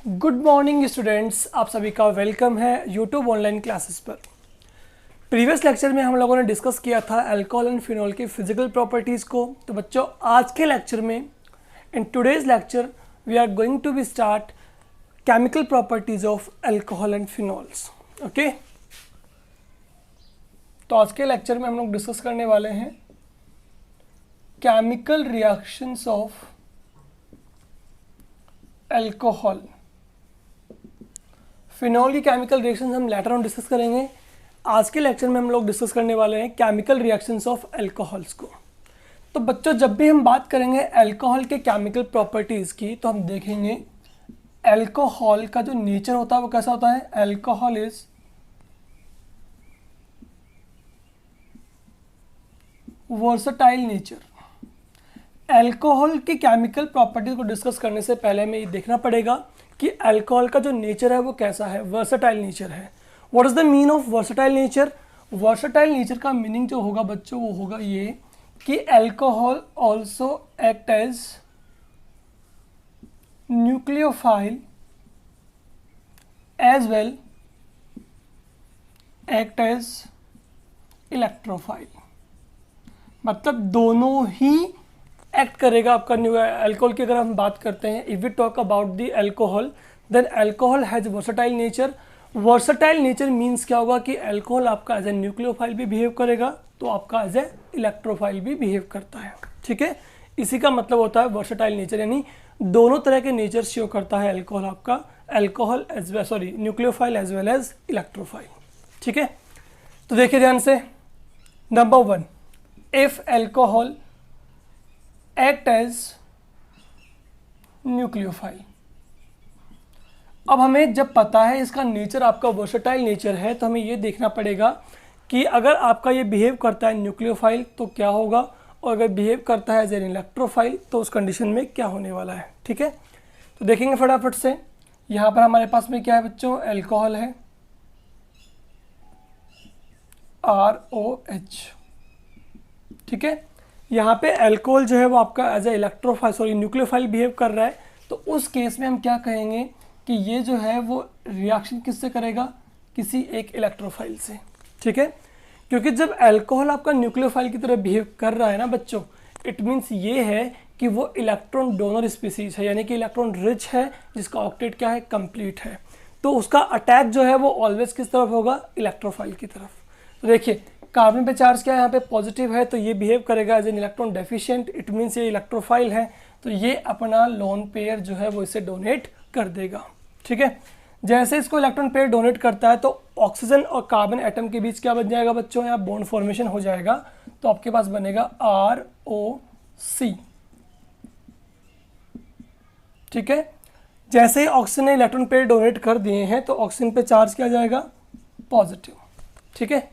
Good morning students, आप सभी का वेलकम है यूट्यूब ऑनलाइन क्लासेस पर। प्रीवियस लेक्चर में हम लोगों ने डिस्कस किया था अल्कोहल एंड फिनॉल की फिजिकल प्रॉपर्टीज़ को। तो बच्चों, आज के लेक्चर में in today's lecture we are going to be start chemical properties of alcohol and phenols. Okay, तो आज के लेक्चर में हम लोग डिस्कस करने वाले हैं chemical reactions of alcohol. Phenol की केमिकल रिएक्शंस हम लेटर ऑन डिस्कस करेंगे। आज के लेक्चर में हम लोग डिस्कस करने वाले हैं केमिकल रिएक्शंस ऑफ अल्कोहल्स को। तो बच्चों, जब भी हम बात करेंगे अल्कोहल के केमिकल प्रॉपर्टीज़ की, तो हम देखेंगे अल्कोहल का जो नेचर होता है वो कैसा होता है। Alcohol is versatile nature. Alcohol की केमिकल प्रॉपर्टीज को डिस्कस करने से पहले हमें ये देखना पड़ेगा कि अल्कोहल का जो नेचर है वो कैसा है, वर्सटाइल नेचर है। What is the mean of versatile nature? Versatile nature का मीनिंग जो होगा बच्चों वो होगा ये कि alcohol also act as nucleophile as well act as electrophile. मतलब दोनों ही एक्ट करेगा आपका अल्कोहल की। अगर हम बात करते हैं, if we talk about the alcohol, then alcohol has versatile nature. Versatile nature means क्या होगा कि अल्कोहल आपका एज ए न्यूक्लियोफाइल भी बिहेव करेगा, तो आपका एज ए इलेक्ट्रोफाइल भी बिहेव करता है। ठीक है, इसी का मतलब होता है वर्सटाइल नेचर, यानी दोनों तरह के नेचर शो करता है अल्कोहल आपका, alcohol as nucleophile as well as electrophile. ठीक है, तो देखिए ध्यान से। Number 1, if alcohol act as nucleophile. अब हमें जब पता है इसका नेचर आपका वर्सटाइल नेचर है, तो हमें ये देखना पड़ेगा कि अगर आपका ये बिहेव करता है न्यूक्लियोफाइल तो क्या होगा, और अगर बिहेव करता है एज एन इलेक्ट्रोफाइल तो उस कंडीशन में क्या होने वाला है। ठीक है, तो देखेंगे फटाफट से। यहाँ पर हमारे पास में क्या है बच्चों, अल्कोहल है ROH। ठीक है, यहाँ पे अल्कोहल जो है वो आपका as a electrophile nucleophile behave कर रहा है। तो उस केस में हम क्या कहेंगे कि ये जो है वो रिएक्शन किससे करेगा, किसी एक इलेक्ट्रोफाइल से। ठीक है, क्योंकि जब अल्कोहल आपका न्यूक्लियोफाइल की तरह बिहेव कर रहा है ना बच्चों, इट मीन्स ये है कि वो इलेक्ट्रॉन डोनर स्पीसीज है, यानी कि इलेक्ट्रॉन रिच है, जिसका ऑक्टेट क्या है, कंप्लीट है। तो उसका अटैक जो है वो ऑलवेज किस तरफ होगा, इलेक्ट्रोफाइल की तरफ। तो देखिए, कार्बन पे चार्ज क्या है, यहाँ पे पॉजिटिव है, तो ये बिहेव करेगा as an electron deficient. It means ये इलेक्ट्रोफाइल है, तो ये अपना लोन पेयर जो है वो इसे डोनेट कर देगा। ठीक है, जैसे इसको इलेक्ट्रॉन पेयर डोनेट करता है तो ऑक्सीजन और कार्बन एटम के बीच क्या बन जाएगा बच्चों, यहाँ बॉन्ड फॉर्मेशन हो जाएगा। तो आपके पास बनेगा ROC। ठीक है, जैसे ही ऑक्सीजन ने इलेक्ट्रॉन पेयर डोनेट कर दिए हैं तो ऑक्सीजन पे चार्ज किया जाएगा पॉजिटिव। ठीक है,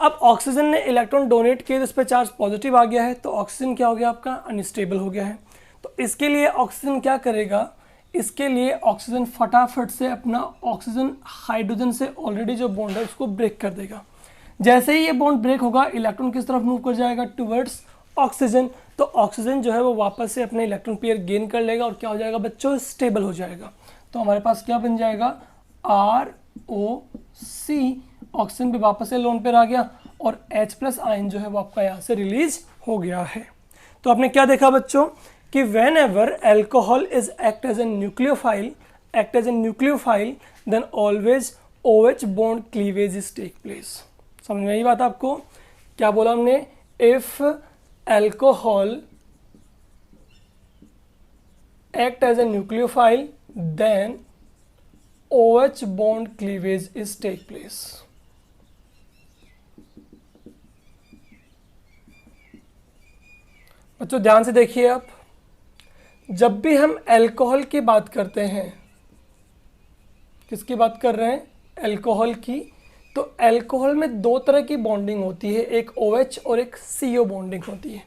अब ऑक्सीजन ने इलेक्ट्रॉन डोनेट किए तो इस पर चार्ज पॉजिटिव आ गया है, तो ऑक्सीजन क्या हो गया आपका, अनस्टेबल हो गया है। तो इसके लिए ऑक्सीजन क्या करेगा, इसके लिए ऑक्सीजन फटाफट से अपना ऑक्सीजन हाइड्रोजन से ऑलरेडी जो बॉन्ड है उसको ब्रेक कर देगा। जैसे ही ये बॉन्ड ब्रेक होगा, इलेक्ट्रॉन किस तरफ मूव कर जाएगा, टुवर्ड्स ऑक्सीजन। तो ऑक्सीजन जो है वो वापस से अपने इलेक्ट्रॉन पेयर गेन कर लेगा और क्या हो जाएगा बच्चों, स्टेबल हो जाएगा। तो हमारे पास क्या बन जाएगा, ROC। ऑक्सीजन भी वापस से लोन पेयर आ गया और H+ आयन जो है वो आपका यहाँ से रिलीज हो गया है। तो आपने क्या देखा बच्चों कि whenever alcohol is act as a nucleophile then always OH bond cleavage is take place. समझ में आई बात आपको? क्या बोला हमने, if alcohol act as a nucleophile then OH bond cleavage is take place. बच्चों ध्यान से देखिए आप, जब भी हम अल्कोहल की बात करते हैं, किसकी बात कर रहे हैं, अल्कोहल की, तो अल्कोहल में दो तरह की बॉन्डिंग होती है, एक OH और एक CO बॉन्डिंग होती है।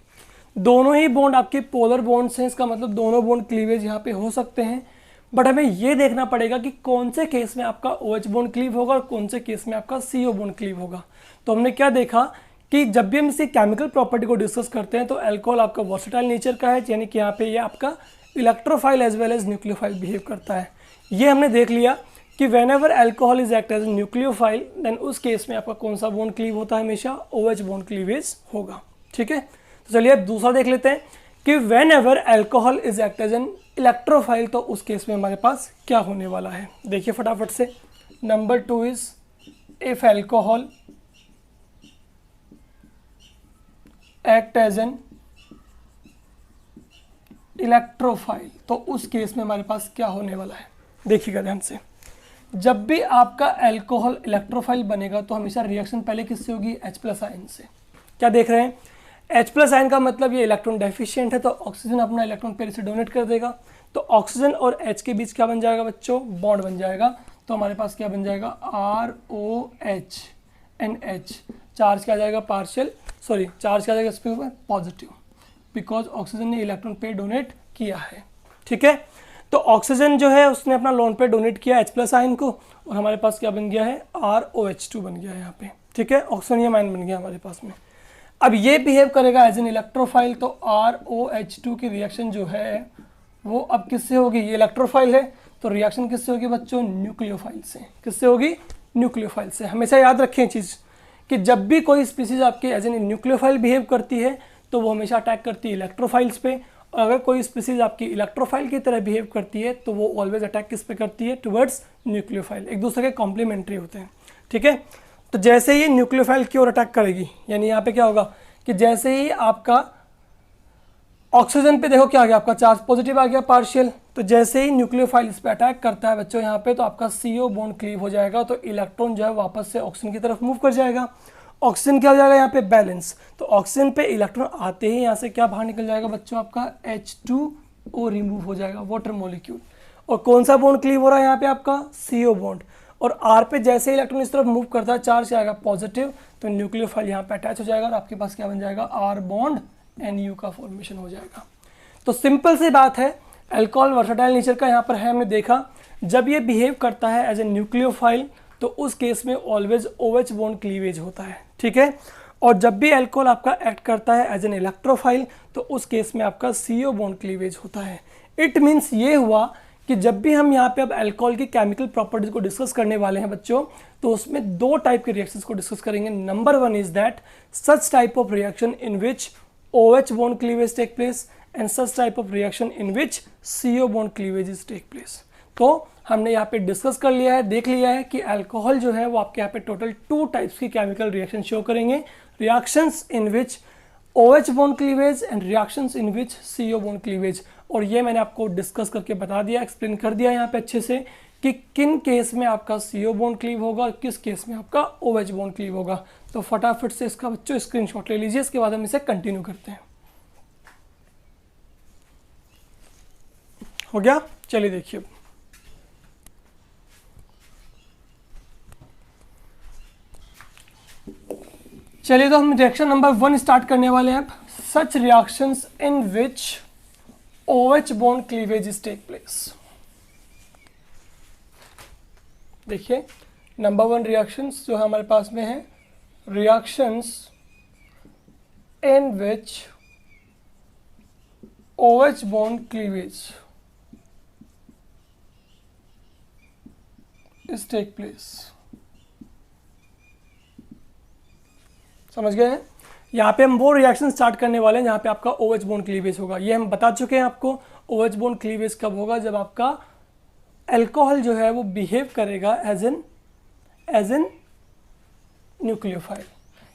दोनों ही बॉन्ड आपके पोलर बॉन्ड्स हैं, इसका मतलब दोनों बॉन्ड क्लीवेज यहाँ पे हो सकते हैं। बट हमें ये देखना पड़ेगा कि कौन से केस में आपका OH बॉन्ड क्लीव होगा और कौन से केस में आपका CO बॉन्ड क्लीव होगा। तो हमने क्या देखा कि जब भी हम इसी केमिकल प्रॉपर्टी को डिस्कस करते हैं तो अल्कोहल आपका वर्सेटाइल नेचर का है, यानी कि यहाँ पे ये आपका electrophile as well as nucleophile behave करता है। ये हमने देख लिया कि whenever alcohol is act as nucleophile then उस केस में आपका कौन सा बॉन्ड क्लीव होता है, हमेशा OH बॉन्ड क्लीवेज होगा। ठीक है, तो चलिए अब दूसरा देख लेते हैं कि whenever alcohol is act as an electrophile, तो उस केस में हमारे पास क्या होने वाला है, देखिए फटाफट से। Number 2 is if alcohol act as an electrophile, तो उस केस में हमारे पास क्या होने वाला है, देखिएगा ध्यान से। जब भी आपका एल्कोहल इलेक्ट्रोफाइल बनेगा तो हमेशा रिएक्शन पहले किससे होगी, H+ आयन से। क्या देख रहे हैं, H+ आयन का मतलब ये इलेक्ट्रॉन डेफिशिएंट है, तो ऑक्सीजन अपना इलेक्ट्रॉन पेयर से डोनेट कर देगा, तो ऑक्सीजन और H के बीच क्या बन जाएगा बच्चों, बॉन्ड बन जाएगा। तो हमारे पास क्या बन जाएगा, ROH NH, चार्ज क्या आ जाएगा पार्शियल, सॉरी चार्ज क्या आ जाएगा इस पे पॉजिटिव, बिकॉज ऑक्सीजन ने इलेक्ट्रॉन पेयर डोनेट किया है। ठीक है, तो ऑक्सीजन जो है उसने अपना लोन पेयर डोनेट किया H+ आयन को, और हमारे पास क्या बन गया है, ROH2 बन गया है यहाँ पे। ठीक है, ऑक्सीजन आयन बन गया हमारे पास में। अब ये बिहेव करेगा एज एन इलेक्ट्रोफाइल, तो ROH2 की रिएक्शन जो है वो अब किससे होगी, ये इलेक्ट्रोफाइल है, तो रिएक्शन किससे होगी बच्चों, न्यूक्लियोफाइल से। किससे होगी, न्यूक्लियोफाइल से। हमेशा याद रखें चीज़ कि जब भी कोई स्पीसीज आपकी एज एन न्यूक्लियोफाइल बिहेव करती है तो वो हमेशा अटैक करती है इलेक्ट्रोफाइल्स पे, और अगर कोई स्पीसीज आपकी इलेक्ट्रोफाइल की तरह बिहेव करती है तो वो ऑलवेज अटैक किस पे करती है, टुवर्ड्स न्यूक्लियोफाइल। एक दूसरे के कॉम्प्लीमेंट्री होते हैं। ठीक है, तो जैसे ही न्यूक्लियोफाइल की ओर अटैक करेगी, यानी यहाँ पे क्या होगा कि जैसे ही आपका ऑक्सीजन पे देखो क्या आ गया, आपका चार्ज पॉजिटिव आ गया पार्शियल, तो जैसे ही न्यूक्लियोफाइल इस पे अटैक करता है बच्चों यहाँ पे, तो आपका CO बॉन्ड क्लीव हो जाएगा, तो इलेक्ट्रॉन जो है वापस से ऑक्सीजन की तरफ मूव कर जाएगा। ऑक्सीजन क्या हो जाएगा यहाँ पे, बैलेंस, तो ऑक्सीजन पे इलेक्ट्रॉन आते ही यहाँ से क्या बाहर निकल जाएगा बच्चों, आपका H2O रिमूव हो जाएगा, वाटर मॉलिक्यूल। और कौन सा बॉन्ड क्लीव हो रहा है यहाँ पे, आपका CO बॉन्ड। और R पे जैसे ही इलेक्ट्रॉन इस तरफ मूव करता है, चार्ज आएगा पॉजिटिव, तो न्यूक्लियोफाइल यहाँ पे अटैच हो जाएगा और आपके पास क्या बन जाएगा, R बॉन्ड NU का फॉर्मेशन हो जाएगा। तो सिंपल सी बात है, अल्कोहल वर्सटाइल नेचर का यहाँ पर है, हमने देखा जब ये बिहेव करता है एज ए न्यूक्लियोफाइल तो उस केस में ऑलवेज OH बॉन्ड क्लीवेज होता है। ठीक है, और जब भी अल्कोहल आपका एक्ट करता है एज एन इलेक्ट्रोफाइल तो उस केस में आपका CO बॉन्ड क्लीवेज होता है। इट मीन्स ये हुआ कि जब भी हम यहाँ पे अब अल्कोहल की केमिकल प्रॉपर्टीज को डिस्कस करने वाले हैं बच्चों, तो उसमें दो टाइप के रिएक्शंस को डिस्कस करेंगे। Number 1 is that such type of reaction in which OH bond cleavage take place and such type of reaction in which CO bond cleavage is take place। तो हमने यहाँ पे डिस्कस कर लिया है, देख लिया है कि अल्कोहल जो है वो आपके यहाँ पे टोटल 2 टाइप्स की केमिकल रिएक्शन शो करेंगे, reactions in which OH bond cleavage and reactions in which CO bond cleavage। और ये मैंने आपको डिस्कस करके बता दिया, एक्सप्लेन कर दिया यहाँ पे अच्छे से कि किन केस में आपका CO बॉन्ड क्लीव होगा और किस केस में आपका OH बॉन्ड क्लीव होगा। तो फटाफट से इसका बच्चों स्क्रीनशॉट ले लीजिए, इसके बाद हम इसे कंटिन्यू करते हैं। हो गया, चलिए देखिए। चलिए तो हम रिएक्शन नंबर 1 स्टार्ट करने वाले हैं। Such reactions in which OH bond cleavage is take place. देखिए नंबर 1 रिएक्शंस जो हमारे पास में है, reactions in which OH bond cleavage is take place. समझ गए हैं? यहाँ पे हम वो रिएक्शन स्टार्ट करने वाले हैं जहाँ पे आपका OH बॉन्ड क्लीवेज होगा। ये हम बता चुके हैं आपको OH बॉन्ड क्लीवेज कब होगा, जब आपका अल्कोहल जो है वो बिहेव करेगा एज एन न्यूक्लियोफाइल।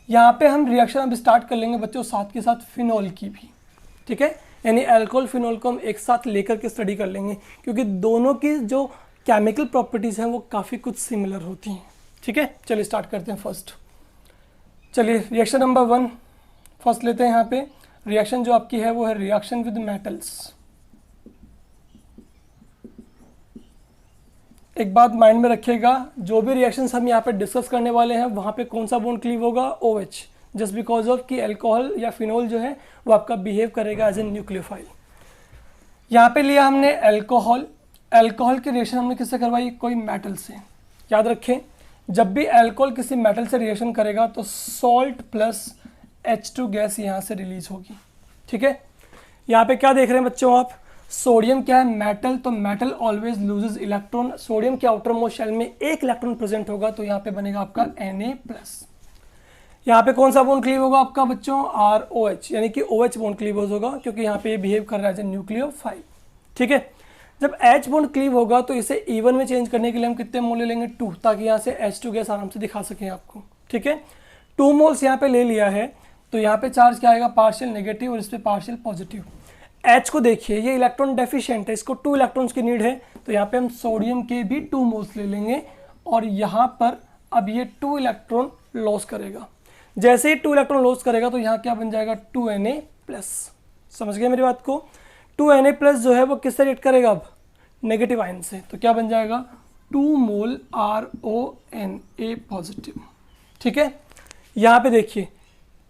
यहाँ पे हम रिएक्शन अब स्टार्ट कर लेंगे बच्चों साथ के साथ फिनॉल की भी। ठीक है, यानी अल्कोहल फिनॉल को हम एक साथ लेकर के स्टडी कर लेंगे क्योंकि दोनों की जो केमिकल प्रॉपर्टीज़ हैं वो काफ़ी कुछ सिमिलर होती हैं। ठीक है, चलिए स्टार्ट करते हैं फर्स्ट। चलिए रिएक्शन नंबर 1 फर्स्ट लेते हैं। यहाँ पे रिएक्शन जो आपकी है वो है रिएक्शन विद मेटल्स। एक बात माइंड में रखिएगा, जो भी रिएक्शंस हम यहाँ पे डिस्कस करने वाले हैं वहाँ पे कौन सा बॉन्ड क्लीव होगा, OH, जस्ट बिकॉज ऑफ कि अल्कोहल या फिनॉल जो है वो आपका बिहेव करेगा एज ए न्यूक्लियोफाइल। यहाँ पे लिया हमने अल्कोहल, अल्कोहल की रिएक्शन हमने किससे करवाई, कोई मेटल से। याद रखें जब भी अल्कोहल किसी मेटल से रिएक्शन करेगा तो सॉल्ट प्लस H2 गैस यहाँ से रिलीज होगी। ठीक है, यहाँ पे क्या देख रहे हैं बच्चों आप, सोडियम क्या है, मेटल, तो metal always loses electron. Sodium के आउटर मोस्ट शेल में एक इलेक्ट्रॉन प्रेजेंट होगा, तो यहाँ पे बनेगा आपका Na+। यहाँ पे कौन सा बॉन्ड क्लीव होगा आपका बच्चों, ROH, यानी कि OH बॉन्ड क्लीव होगा, क्योंकि यहाँ पे ये बिहेव कर रहा है न्यूक्लियोफाइल। ठीक है, जब H बॉन्ड क्लीव होगा तो इसे इवन में चेंज करने के लिए हम कितने मोल ले लेंगे, 2, ताकि यहाँ से H2 गैस आराम से दिखा सकें आपको। ठीक है, 2 मोल्स यहाँ पे ले लिया है, तो यहाँ पे चार्ज क्या आएगा, पार्शियल नेगेटिव और इस पर पार्शियल पॉजिटिव। H को देखिए, ये इलेक्ट्रॉन डेफिशिएंट है, इसको 2 इलेक्ट्रॉन्स की नीड है, तो यहाँ पे हम सोडियम के भी 2 मोल्स ले लेंगे और यहाँ पर अब ये 2 इलेक्ट्रॉन लॉस करेगा। जैसे ही 2 इलेक्ट्रॉन लॉस करेगा तो यहाँ क्या बन जाएगा, 2Na+। समझ गए मेरी बात को। 2Na+ जो है वो किससे रिएक्ट करेगा, अब नेगेटिव आयन से, तो क्या बन जाएगा 2 मोल RONA पॉजिटिव। ठीक है, यहाँ पे देखिए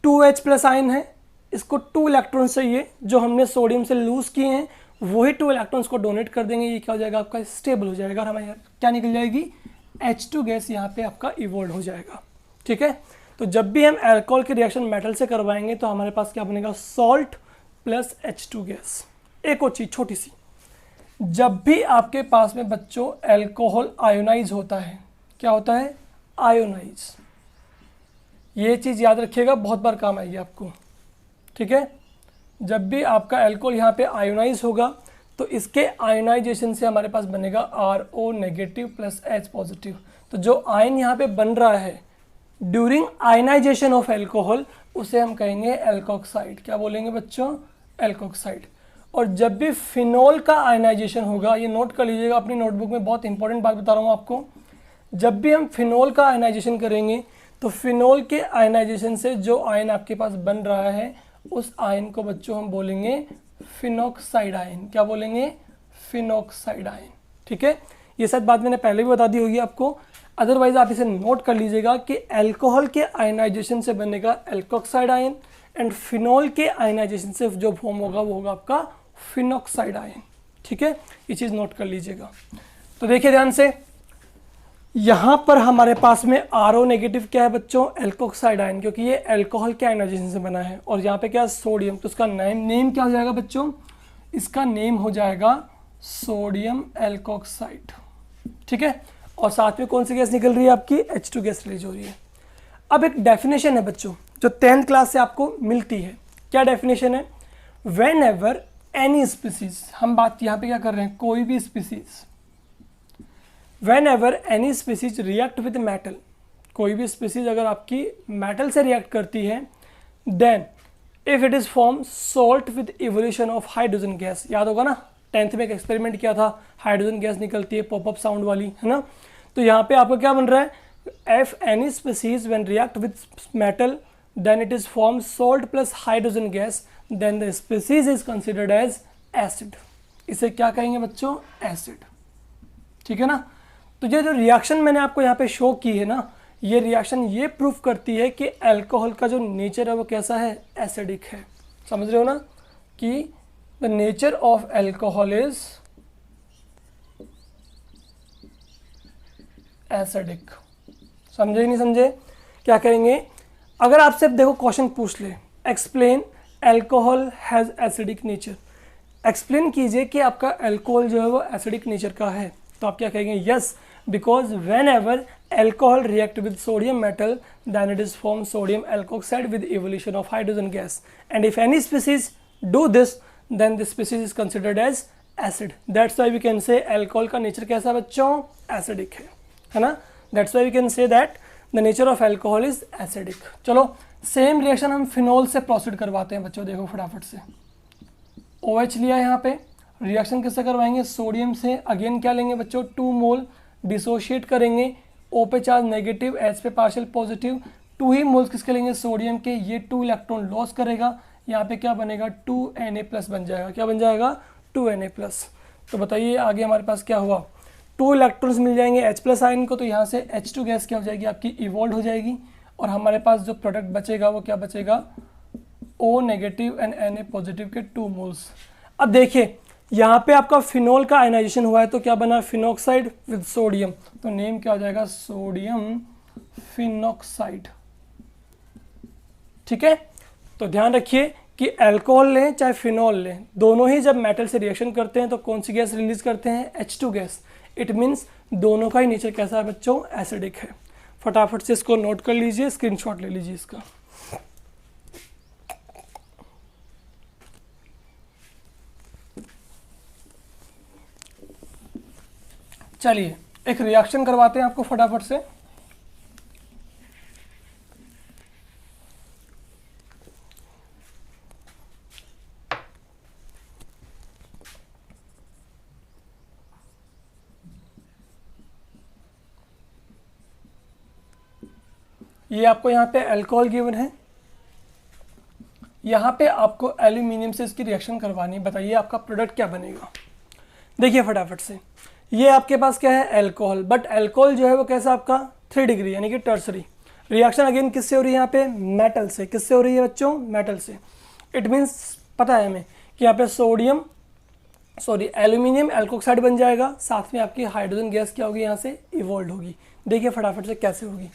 2H+ आयन है, इसको 2 इलेक्ट्रॉन्स चाहिए जो हमने सोडियम से लूज किए हैं, वही 2 इलेक्ट्रॉन्स को डोनेट कर देंगे, ये क्या हो जाएगा आपका, स्टेबल हो जाएगा और हमारे क्या निकल जाएगी, H2 गैस यहाँ पे आपका इवोल्व हो जाएगा। ठीक है, तो जब भी हम अल्कोहल की रिएक्शन मेटल से करवाएंगे तो हमारे पास क्या बनेगा, सॉल्ट प्लस H2 गैस। एक और चीज़ छोटी सी, जब भी आपके पास में बच्चों अल्कोहल आयोनाइज होता है, क्या होता है, आयोनाइज, ये चीज़ याद रखिएगा, बहुत बार काम आएगी आपको। ठीक है, जब भी आपका अल्कोहल यहाँ पे आयोनाइज होगा तो इसके आयोनाइजेशन से हमारे पास बनेगा RO- प्लस H पॉजिटिव। तो जो आयन यहाँ पे बन रहा है ड्यूरिंग आयनाइजेशन ऑफ अल्कोहल, उसे हम कहेंगे एल्कोक्साइड। क्या बोलेंगे बच्चों, एल्कोक्साइड। और जब भी फिनोल का आयनाइजेशन होगा, ये नोट कर लीजिएगा अपनी नोटबुक में, बहुत इंपॉर्टेंट बात बता रहा हूँ आपको, जब भी हम फिनोल का आयनाइजेशन करेंगे तो फिनोल के आयनाइजेशन से जो आयन आपके पास बन रहा है उस आयन को बच्चों हम बोलेंगे फिनोक्साइड आयन। क्या बोलेंगे, फिनोक्साइड आयन। ठीक है, ये सब बात मैंने पहले भी बता दी होगी आपको, अदरवाइज आप इसे नोट कर लीजिएगा कि अल्कोहल के आयनाइजेशन से बनेगा एल्कोक्साइड आयन एंड फिनोल के आयनाइजेशन से जो फॉर्म होगा वो होगा आपका फिनोक्साइड आयन। ठीक है, ये चीज़ नोट कर लीजिएगा। तो देखिए ध्यान से, यहाँ पर हमारे पास में RO- क्या है बच्चों, एल्कोक्साइड आयन, क्योंकि ये अल्कोहल के आयनाइजेशन से बना है। और यहाँ पे क्या है, सोडियम, तो इसका नेम क्या हो जाएगा बच्चों, इसका नेम हो जाएगा सोडियम एल्कोक्साइड। ठीक है, और साथ में कौन सी गैस निकल रही है आपकी, H2 गैस रिलीज हो रही है। अब एक डेफिनेशन है बच्चों जो 10th क्लास से आपको मिलती है। क्या डेफिनेशन है, वेन एवर एनी स्पीसीज, हम बात यहाँ पे क्या कर रहे हैं, कोई भी species, when ever any species react with metal, कोई भी स्पीसीज अगर आपकी मेटल से रिएक्ट करती है, then if it is form salt with evolution of hydrogen gas. याद होगा ना, 10th में एक एक्सपेरिमेंट किया था, हाइड्रोजन गैस निकलती है पॉपअप साउंड वाली, है ना। तो यहाँ पे आपका क्या बन रहा है, if any species when react with metal then it is form salt plus hydrogen gas, then the species is considered as acid. इसे क्या कहेंगे बच्चों, एसिड। ठीक है ना। तो ये जो रिएक्शन मैंने आपको यहाँ पे शो की है ना, ये रिएक्शन ये प्रूफ करती है कि अल्कोहल का जो नेचर है वो कैसा है, एसिडिक है। समझ रहे हो ना, कि the nature of alcohol is acidic. समझे नहीं समझे, क्या करेंगे, अगर आपसे देखो क्वेश्चन पूछ ले, explain alcohol has acidic nature, explain कीजिए कि आपका अल्कोहल जो है वो एसिडिक नेचर का है, तो आप क्या कहेंगे, yes, because when ever alcohol react with sodium metal then it is formed sodium alkoxide with evolution of hydrogen gas, and if any species do this then the species is considered as acid. That's why we can say alcohol का nature कैसा बच्चों, acidic है ना। That's why we can say that the nature of alcohol is acidic. चलो same reaction हम phenol से proceed करवाते हैं बच्चों, देखो फटाफट से। OH लिया यहाँ पे, रिएक्शन किससे करवाएंगे, सोडियम से। अगेन क्या लेंगे बच्चों, 2 मोल, डिसोशिएट करेंगे, O पे चार्ज नेगेटिव, H पे पार्शियल पॉजिटिव, 2 ही मोल्स किसके लेंगे, सोडियम के, ये 2 इलेक्ट्रॉन लॉस करेगा, यहाँ पे क्या बनेगा, 2Na+ बन जाएगा। क्या बन जाएगा, 2Na+। तो बताइए आगे हमारे पास क्या हुआ, 2 इलेक्ट्रॉन्स मिल जाएंगे H+ आयन को, तो यहाँ से H2 गैस क्या हो जाएगी आपकी, इवॉल्व हो जाएगी, और हमारे पास जो प्रोडक्ट बचेगा वो क्या बचेगा, O- एंड Na+ के 2 मोल्स। अब देखिए यहाँ पे आपका फिनोल का आयनाइजेशन हुआ है, तो क्या बना, फिनोक्साइड विद सोडियम, तो नेम क्या हो जाएगा, सोडियम फिनोक्साइड। ठीक है, तो ध्यान रखिए कि अल्कोहल लें चाहे फिनॉल लें, दोनों ही जब मेटल से रिएक्शन करते हैं तो कौन सी गैस रिलीज करते हैं? H2 gas. इट मीन्स दोनों का ही नेचर कैसा है बच्चों? एसिडिक है। फटाफट से इसको नोट कर लीजिए, स्क्रीनशॉट ले लीजिए इसका। चलिए एक रिएक्शन करवाते हैं आपको फटाफट से। ये आपको यहाँ पे अल्कोहल गिवन है, यहाँ पे आपको एल्यूमिनियम से इसकी रिएक्शन करवानी है। बताइए आपका प्रोडक्ट क्या बनेगा? देखिए फटाफट से, ये आपके पास क्या है? अल्कोहल। बट अल्कोहल जो है वो कैसा आपका 3 डिग्री यानी कि टर्सरी। रिएक्शन अगेन किससे हो रही है? यहाँ पे मेटल से। किससे हो रही है बच्चों? मेटल से। इट मीन्स पता है हमें कि यहाँ पे एल्यूमिनियम एल्कोक्साइड बन जाएगा, साथ में आपकी हाइड्रोजन गैस क्या होगी? यहाँ से इवॉल्व होगी। देखिए फटाफट से कैसे होगी।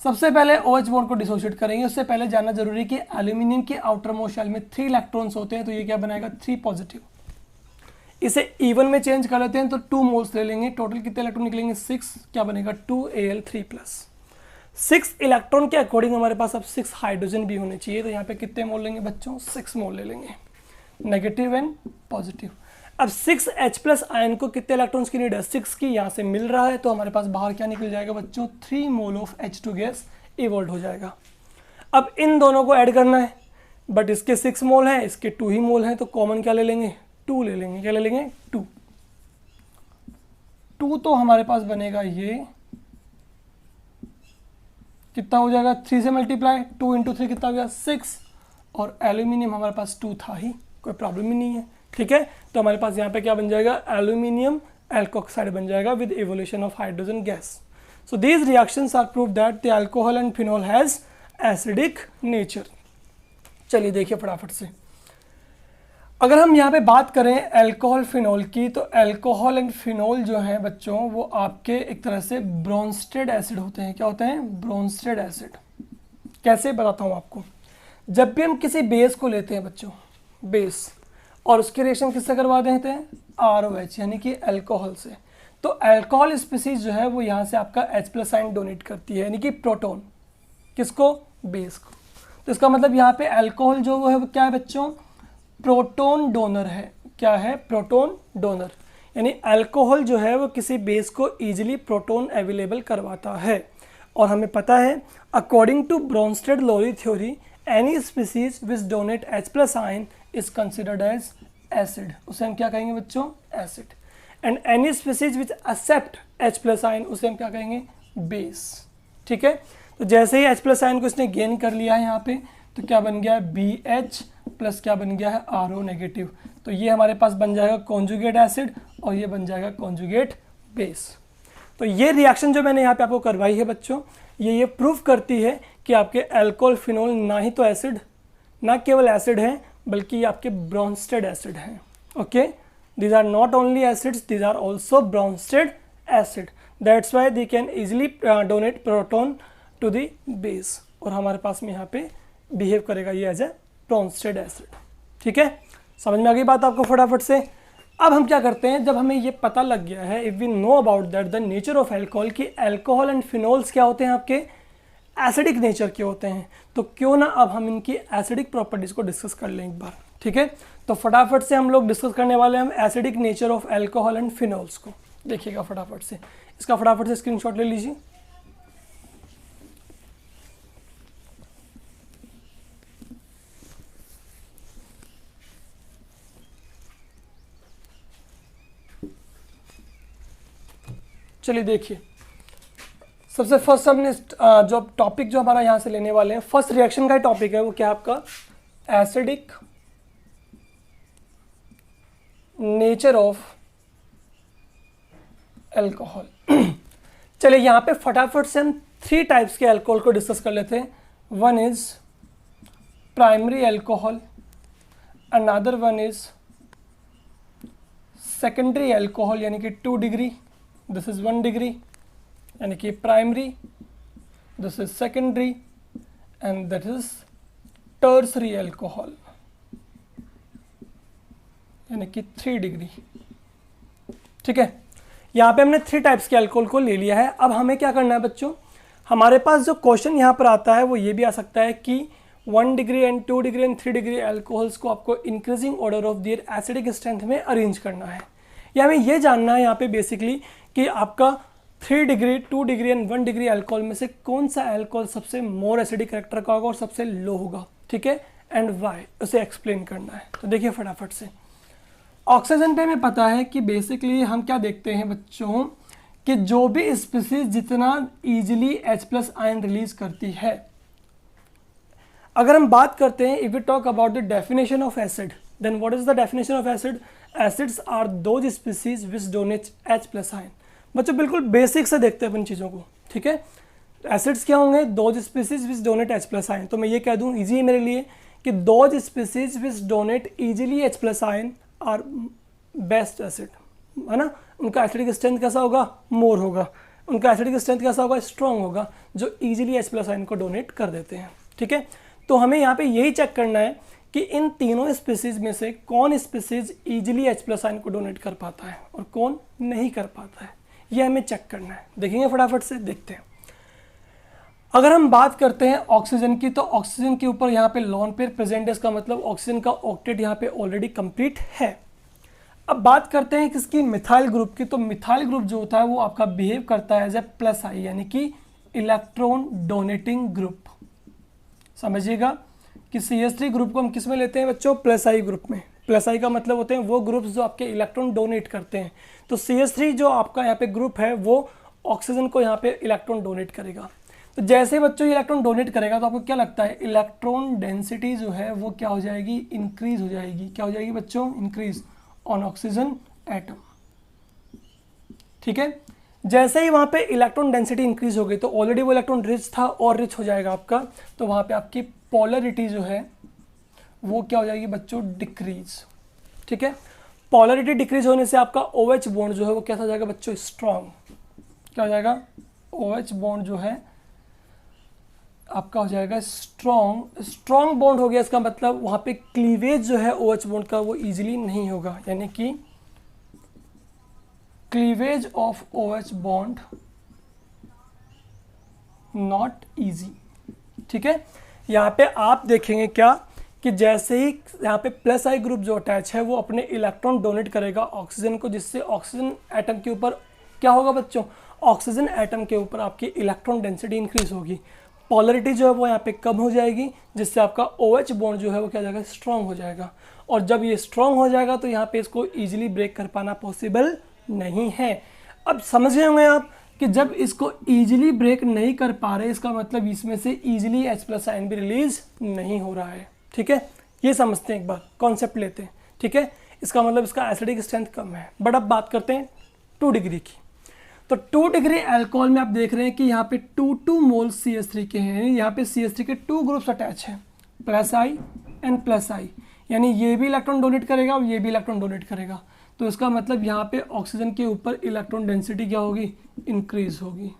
सबसे पहले OH बॉन्ड को डिसोशिएट करेंगे। उससे पहले जानना जरूरी है कि एल्यूमिनियम के आउटर मोस्ट शेल में 3 इलेक्ट्रॉन्स होते हैं, तो ये क्या बनाएगा? 3 पॉजिटिव। इसे इवन में चेंज कर लेते हैं तो 2 मोल्स ले लेंगे। टोटल कितने इलेक्ट्रॉन निकलेंगे? 6। क्या बनेगा? 2Al3+। 6 इलेक्ट्रॉन के अकॉर्डिंग हमारे पास अब 6 हाइड्रोजन भी होने चाहिए, तो यहाँ पे कितने मोल लेंगे बच्चों? 6 मोल ले लेंगे, नेगेटिव एंड पॉजिटिव। अब 6H+ आयन को कितने इलेक्ट्रॉन्स की नीड है? 6 की। यहाँ से मिल रहा है तो हमारे पास बाहर क्या निकल जाएगा बच्चों? 3 mole of H2 gas evolve हो जाएगा। अब इन दोनों को ऐड करना है, बट इसके 6 मोल हैं, इसके 2 ही मोल हैं, तो कॉमन क्या ले लेंगे? 2 ले लेंगे। क्या ले लेंगे? 2 तो हमारे पास बनेगा ये कितना हो जाएगा? 3 से मल्टीप्लाई, 2 × 3 कितना हो गया? 6। और एल्यूमिनियम हमारे पास 2 था ही, कोई प्रॉब्लम ही नहीं है। ठीक है, तो हमारे पास यहाँ पे क्या बन जाएगा? एल्यूमिनियम एल्कोक्साइड बन जाएगा with evolution of hydrogen gas. So these reactions are prove that the alcohol and phenol has acidic nature. चलिए देखिए फटाफट से, अगर हम यहाँ पे बात करें अल्कोहल फिनॉल की, तो अल्कोहल एंड फिनॉल जो है बच्चों वो आपके एक तरह से ब्रोंस्टेड एसिड होते हैं। क्या होते हैं? Bronsted acid. कैसे बताता हूँ आपको। जब भी हम किसी बेस को लेते हैं बच्चों, बेस, और उसकी रिएक्शन किससे करवा देते हैं? ROH यानी कि अल्कोहल से, तो अल्कोहल स्पीसीज जो है वो यहाँ से आपका H+ आयन डोनेट करती है, यानी कि प्रोटॉन। किसको? बेस को। तो इसका मतलब यहाँ पे अल्कोहल जो वो है वो क्या है बच्चों? प्रोटॉन डोनर है। क्या है? Proton donor. यानी अल्कोहल जो है वो किसी बेस को इजीली प्रोटॉन अवेलेबल करवाता है। और हमें पता है according to Bronsted Lowry theory, any species which donate H+ ion is considered as acid. उसे हम क्या कहेंगे बच्चों? Acid. And any species which accept H+ ion, उसे हम क्या कहेंगे? बेस। ठीक है, तो जैसे ही H+ आयन को इसने गेन कर लिया है यहाँ पे, तो क्या बन गया है? BH प्लस क्या बन गया है? RO negative. तो ये हमारे पास बन जाएगा कॉन्जुगेट एसिड और ये बन जाएगा कॉन्जुगेट बेस। तो ये रिएक्शन जो मैंने यहाँ पे आपको करवाई है बच्चों, ये प्रूव करती है कि आपके अल्कोहल फिनॉल ना ही तो एसिड, ना केवल एसिड है, बल्कि ये आपके ब्रोंस्टेड एसिड हैं। Okay, these are not only acids, these are also bronsted acid. That's why they can easily donate proton to the base. और हमारे पास में यहाँ पे बिहेव करेगा ये एज ए ब्रोंस्टेड एसिड। ठीक है, समझ में आ गई बात आपको फटाफट से। अब हम क्या करते हैं, जब हमें ये पता लग गया है, if we know about that the nature of alcohol, कि अल्कोहल एंड फिनॉल्स क्या होते हैं? आपके एसिडिक नेचर के होते हैं। तो क्यों ना अब हम इनकी एसिडिक प्रॉपर्टीज को डिस्कस कर लें एक बार। ठीक है, तो फटाफट से हम लोग डिस्कस करने वाले हैं हम acidic nature of alcohol and phenols को। देखिएगा फटाफट से, इसका फटाफट से स्क्रीनशॉट ले लीजिए। चलिए देखिए, सबसे फर्स्ट हमने जो टॉपिक जो हमारा यहाँ से लेने वाले हैं, फर्स्ट रिएक्शन का टॉपिक है वो क्या आपका? Acidic nature of alcohol. चलिए यहाँ पे फटाफट से हम 3 टाइप्स के अल्कोहल को डिस्कस कर लेते हैं। One is primary alcohol, another one is secondary alcohol यानी कि 2 डिग्री, दिस इज 1 डिग्री यानी कि primary, this is secondary, and that is tertiary alcohol. यानी कि 3 डिग्री। ठीक है, यहाँ पे हमने 3 टाइप्स के अल्कोहल को ले लिया है। अब हमें क्या करना है बच्चों, हमारे पास जो क्वेश्चन यहाँ पर आता है वो ये भी आ सकता है कि 1 degree and 2 degree and 3 degree alcohols को आपको increasing order of their acidic strength में अरेंज करना है, या हमें ये जानना है यहाँ पे बेसिकली कि आपका 3 degree 2 degree and 1 degree alcohol में से कौन सा अल्कोहल सबसे मोर एसिडिक कैरेक्टर का होगा और सबसे लो होगा। ठीक है, एंड वाई, उसे एक्सप्लेन करना है। तो देखिए फटाफट से, ऑक्सीजन पे हमें पता है कि बेसिकली हम क्या देखते हैं बच्चों कि जो भी स्पीसीज जितना इजीली H+ आयन रिलीज करती है, अगर हम बात करते हैं if we talk about the definition of acid, then what is the definition of acid? Acids are those species which donate H+ ion. बच्चों बिल्कुल बेसिक से देखते हैं अपन चीज़ों को। ठीक है, एसिड्स क्या होंगे? Those species which donate H+ ion. तो मैं ये कह दूं इजी है मेरे लिए कि those species which donate easily H+ ion are best acid, है ना। उनका एसिडिक स्ट्रेंथ कैसा होगा? मोर होगा। उनका एसिडिक स्ट्रेंथ कैसा होगा? स्ट्रॉन्ग होगा, जो इजीली H+ आयन को डोनेट कर देते हैं। ठीक है, तो हमें यहाँ पे यही चेक करना है कि इन तीनों स्पीसीज में से कौन स्पीसीज इजीली H+ आयन को डोनेट कर पाता है और कौन नहीं कर पाता है, ये हमें चेक करना है। देखेंगे फटाफट से, देखते हैं। अगर हम बात करते हैं ऑक्सीजन की, तो ऑक्सीजन के ऊपर यहाँ पे लॉन पेयर प्रेजेंट है, इसका मतलब ऑक्सीजन का ऑक्टेट यहाँ पे ऑलरेडी कंप्लीट है। अब बात करते हैं किसकी? मिथाइल ग्रुप की। तो मिथाइल ग्रुप जो होता है वो आपका बिहेव करता है एज ए +I, यानी कि इलेक्ट्रॉन डोनेटिंग ग्रुप। समझिएगा कि CH3 ग्रुप को हम किस में लेते हैं बच्चों? +I ग्रुप में। +I का मतलब होते हैं वो ग्रुप्स जो आपके इलेक्ट्रॉन डोनेट करते हैं। तो CH3 जो आपका यहाँ पे ग्रुप है वो ऑक्सीजन को यहाँ पे इलेक्ट्रॉन डोनेट करेगा। तो जैसे बच्चों ये इलेक्ट्रॉन डोनेट करेगा तो आपको क्या लगता है? इलेक्ट्रॉन डेंसिटी जो है वो क्या हो जाएगी? इंक्रीज हो जाएगी। क्या हो जाएगी बच्चों? Increase on oxygen atom. ठीक है, जैसे ही वहाँ पे इलेक्ट्रॉन डेंसिटी इंक्रीज हो गई तो ऑलरेडी वो इलेक्ट्रॉन रिच था और रिच हो जाएगा आपका, तो वहाँ पे आपकी पोलरिटी जो है वो क्या हो जाएगी बच्चों? डिक्रीज। ठीक है, पोलरिटी डिक्रीज होने से आपका OH बॉन्ड जो है वो कैसा हो जाएगा बच्चों? स्ट्रॉन्ग। क्या हो जाएगा? OH बॉन्ड जो है आपका हो जाएगा स्ट्रॉन्ग। स्ट्रॉन्ग बॉन्ड हो गया, इसका मतलब वहाँ पे क्लीवेज जो है OH बॉन्ड का वो इजीली नहीं होगा, यानी कि cleavage of OH bond not easy. ठीक है, यहाँ पे आप देखेंगे क्या कि जैसे ही यहाँ पे +I ग्रुप जो अटैच है वो अपने इलेक्ट्रॉन डोनेट करेगा ऑक्सीजन को, जिससे ऑक्सीजन एटम के ऊपर क्या होगा बच्चों? ऑक्सीजन एटम के ऊपर आपकी इलेक्ट्रॉन डेंसिटी इंक्रीज होगी, पोलरिटी जो है वो यहाँ पे कम हो जाएगी, जिससे आपका OH बॉन्ड जो है वो क्या हो जाएगा? स्ट्रॉन्ग हो जाएगा। और जब ये स्ट्रॉन्ग हो जाएगा तो यहाँ पे इसको ईजिली ब्रेक कर पाना पॉसिबल नहीं है। अब समझ गए होंगे आप कि जब इसको ईजिली ब्रेक नहीं कर पा रहे, इसका मतलब इसमें से ईजिली H+ आयन भी रिलीज नहीं हो रहा है। ठीक है, ये समझते हैं, एक बार कॉन्सेप्ट लेते हैं। ठीक है, इसका मतलब इसका एसिडिक स्ट्रेंथ कम है। बट अब बात करते हैं 2 डिग्री की। तो 2 डिग्री अल्कोहल में आप देख रहे हैं कि यहाँ पे 2 मोल CH3 के हैं, यहाँ पे CH3 के 2 ग्रुप्स अटैच हैं, +I एंड +I, यानी ये भी इलेक्ट्रॉन डोनेट करेगा और ये भी इलेक्ट्रॉन डोनेट करेगा। तो इसका मतलब यहाँ पे ऑक्सीजन के ऊपर इलेक्ट्रॉन डेंसिटी क्या होगी? इंक्रीज होगी।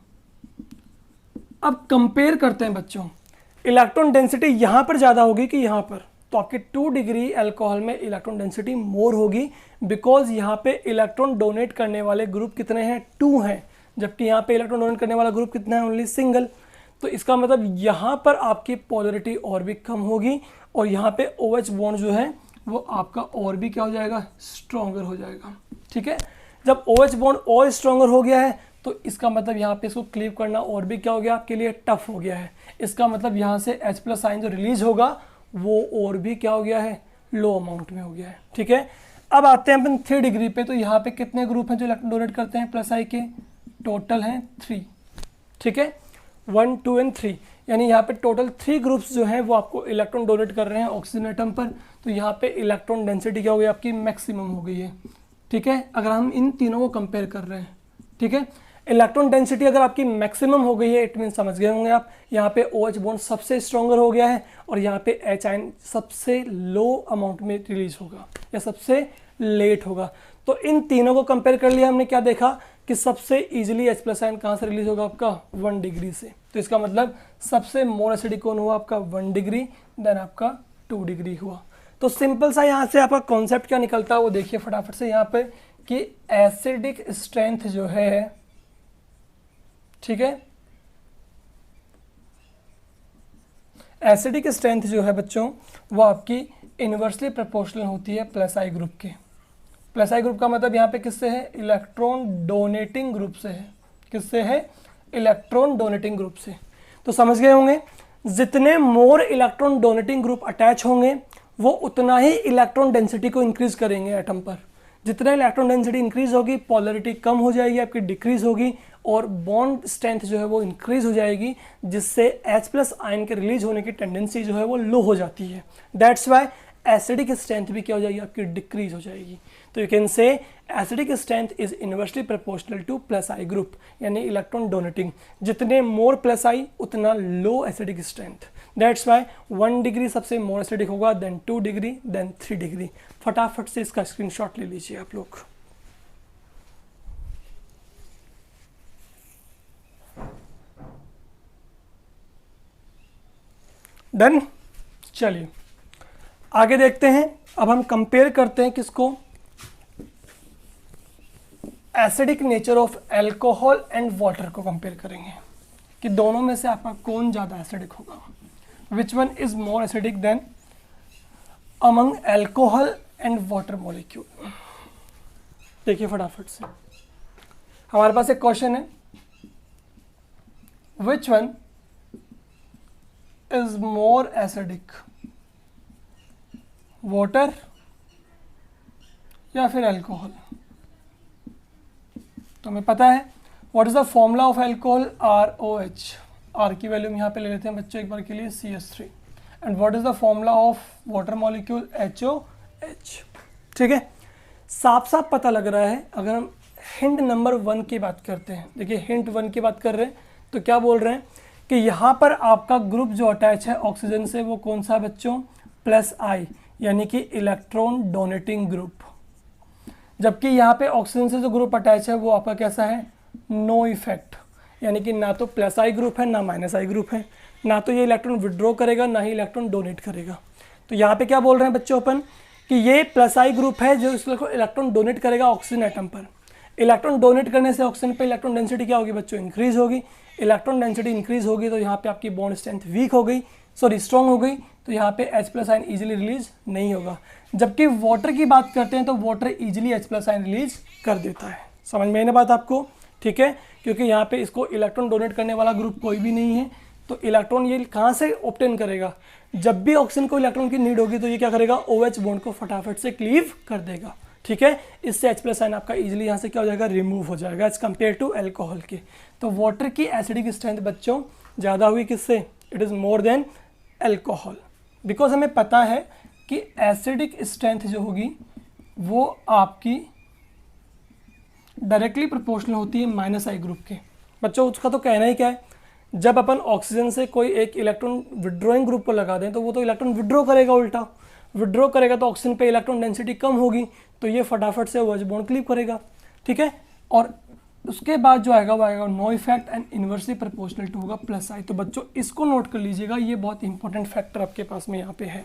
अब कंपेयर करते हैं बच्चों, इलेक्ट्रॉन डेंसिटी यहाँ पर ज़्यादा होगी कि यहाँ पर? तो आपके 2 डिग्री अल्कोहल में इलेक्ट्रॉन डेंसिटी मोर होगी, बिकॉज यहाँ पे इलेक्ट्रॉन डोनेट करने वाले ग्रुप कितने हैं? 2 हैं, जबकि यहाँ पे इलेक्ट्रॉन डोनेट करने वाला ग्रुप कितना है? Only single. तो इसका मतलब यहाँ पर आपकी पोलरिटी और भी कम होगी और यहाँ पे OH बॉन्ड जो है वो आपका और भी क्या हो जाएगा? स्ट्रॉन्गर हो जाएगा। ठीक है, जब OH बॉन्ड और स्ट्रॉन्गर हो गया है तो इसका मतलब यहाँ पे इसको क्लीव करना और भी क्या हो गया? आपके लिए टफ हो गया है। इसका मतलब यहाँ से H+ आयन जो रिलीज होगा वो और भी क्या हो गया है? लो अमाउंट में हो गया है। ठीक है, अब आते हैं अपन 3 डिग्री पे। तो यहाँ पे कितने ग्रुप हैं जो इलेक्ट्रॉन डोनेट करते हैं +I के? टोटल हैं 3। ठीक है, 1, 2 एंड 3, यानी यहाँ पे टोटल 3 ग्रुप्स जो हैं वो आपको इलेक्ट्रॉन डोनेट कर रहे हैं ऑक्सीजन एटम पर। तो यहाँ पे इलेक्ट्रॉन डेंसिटी क्या हो गई? आपकी मैक्सिमम हो गई है। ठीक है, अगर हम इन तीनों को कंपेयर कर रहे हैं। ठीक है, इलेक्ट्रॉन डेंसिटी अगर आपकी मैक्सिमम हो गई है, इट मीन समझ गए होंगे आप, यहाँ पे OH बॉन्ड सबसे स्ट्रॉन्गर हो गया है और यहाँ पे H आयन सबसे लो अमाउंट में रिलीज होगा या सबसे लेट होगा। तो इन तीनों को कंपेयर कर लिया हमने, क्या देखा कि सबसे इजीली H+ आयन कहाँ से रिलीज होगा? आपका 1 डिग्री से। तो इसका मतलब सबसे मोर एसिडिक कौन हुआ? आपका 1 डिग्री, देन आपका 2 डिग्री हुआ। तो सिंपल सा यहाँ से आपका कॉन्सेप्ट क्या निकलता है वो देखिए फटाफट से यहाँ पे कि एसिडिक स्ट्रेंथ जो है, ठीक है, एसिडिक स्ट्रेंथ जो है बच्चों वो आपकी इन्वर्सली प्रोपोर्शनल होती है प्लस आई ग्रुप के। प्लस आई ग्रुप का मतलब यहाँ पे किससे है, इलेक्ट्रॉन डोनेटिंग ग्रुप से है। किससे है, इलेक्ट्रॉन डोनेटिंग ग्रुप से। तो समझ गए होंगे, जितने more electron donating group attach होंगे वो उतना ही इलेक्ट्रॉन डेंसिटी को इंक्रीज करेंगे एटम पर। जितना इलेक्ट्रॉन डेंसिटी इंक्रीज होगी पोलैरिटी कम हो जाएगी, आपकी डिक्रीज होगी और बॉन्ड स्ट्रेंथ जो है वो इंक्रीज हो जाएगी, जिससे H+ आयन के रिलीज होने की टेंडेंसी जो है वो लो हो जाती है। दैट्स वाई एसिडिक स्ट्रेंथ भी क्या हो जाएगी, आपकी डिक्रीज हो जाएगी। तो you can say acidic strength is inversely proportional to plus I group, यानी इलेक्ट्रॉन डोनेटिंग। जितने मोर प्लस आई उतना low acidic strength. That's why 1 degree सबसे मोर एसिडिक होगा, देन 2 डिग्री, देन 3 डिग्री। फटाफट से इसका स्क्रीनशॉट ले लीजिए आप लोग। डन। चलिए आगे देखते हैं। अब हम कंपेयर करते हैं किसको, acidic nature of alcohol and water को कंपेयर करेंगे कि दोनों में से आपका कौन ज़्यादा एसिडिक होगा। Which one is more acidic then among alcohol and water molecule. देखिए फटाफट से हमारे पास एक क्वेश्चन है, which one is more acidic, water या फिर एल्कोहल। तो हमें पता है what is the formula of alcohol, ROH। R की वैल्यू हम यहाँ पे ले लेते हैं बच्चों एक बार के लिए CH3। And what is the formula of water molecule, HOH। ठीक है, साफ साफ पता लग रहा है। अगर हम हिंट नंबर 1 की बात करते हैं, देखिए हिंट 1 की बात कर रहे हैं तो क्या बोल रहे हैं कि यहाँ पर आपका ग्रुप जो अटैच है ऑक्सीजन से वो कौन सा है बच्चों, प्लस आई, यानी कि इलेक्ट्रॉन डोनेटिंग ग्रुप। जबकि यहाँ पे ऑक्सीजन से जो ग्रुप अटैच है वो आपका कैसा है, नो इफेक्ट, यानी कि ना तो प्लस आई ग्रुप है ना माइनस आई ग्रुप है, ना तो ये इलेक्ट्रॉन विड्रॉ करेगा ना ही इलेक्ट्रॉन डोनेट करेगा। तो यहाँ पे क्या बोल रहे हैं बच्चों अपन कि ये प्लस आई ग्रुप है जो इसको इलेक्ट्रॉन डोनेट करेगा ऑक्सीजन एटम पर। इलेक्ट्रॉन डोनेट करने से ऑक्सीजन पे इलेक्ट्रॉन डेंसिटी क्या होगी बच्चों, इंक्रीज होगी। इलेक्ट्रॉन डेंसिटी इंक्रीज होगी तो यहाँ पे आपकी बॉन्ड स्ट्रेंथ वीक हो गई, सॉरी स्ट्रॉन्ग हो गई, तो यहाँ पे H+ आयन इजीली रिलीज नहीं होगा। जबकि वाटर की बात करते हैं तो water easily H+ ion release कर देता है। समझ में आई ना बात आपको, ठीक है, क्योंकि यहाँ पे इसको इलेक्ट्रॉन डोनेट करने वाला ग्रुप कोई भी नहीं है। तो इलेक्ट्रॉन ये कहाँ से ऑब्टेन करेगा, जब भी ऑक्सीजन को इलेक्ट्रॉन की नीड होगी तो ये क्या करेगा, OH बॉन्ड को फटाफट से क्लीव कर देगा। ठीक है, इससे H+ आयन आपका इजीली यहाँ से क्या हो जाएगा, रिमूव हो जाएगा एज कम्पेयर टू एल्कोहल के। तो वाटर की एसिडिक स्ट्रेंथ बच्चों ज़्यादा हुई किससे, it is more than alcohol, because हमें पता है कि एसिडिक स्ट्रेंथ जो होगी वो आपकी डायरेक्टली प्रोपोर्शनल होती है माइनस आई ग्रुप के। बच्चों उसका तो कहना ही क्या है, जब अपन ऑक्सीजन से कोई एक इलेक्ट्रॉन विड्रॉइंग ग्रुप को लगा दें तो वो तो इलेक्ट्रॉन विड्रॉ करेगा, उल्टा विड्रॉ करेगा तो ऑक्सीजन पे इलेक्ट्रॉन डेंसिटी कम होगी तो ये फटाफट से OH बॉन्ड क्लीव करेगा। ठीक है, और उसके बाद जो आएगा वो आएगा no effect and inversely proportional to होगा प्लस आई। तो बच्चों इसको नोट कर लीजिएगा, ये बहुत इंपॉर्टेंट फैक्टर आपके पास में यहाँ पे है।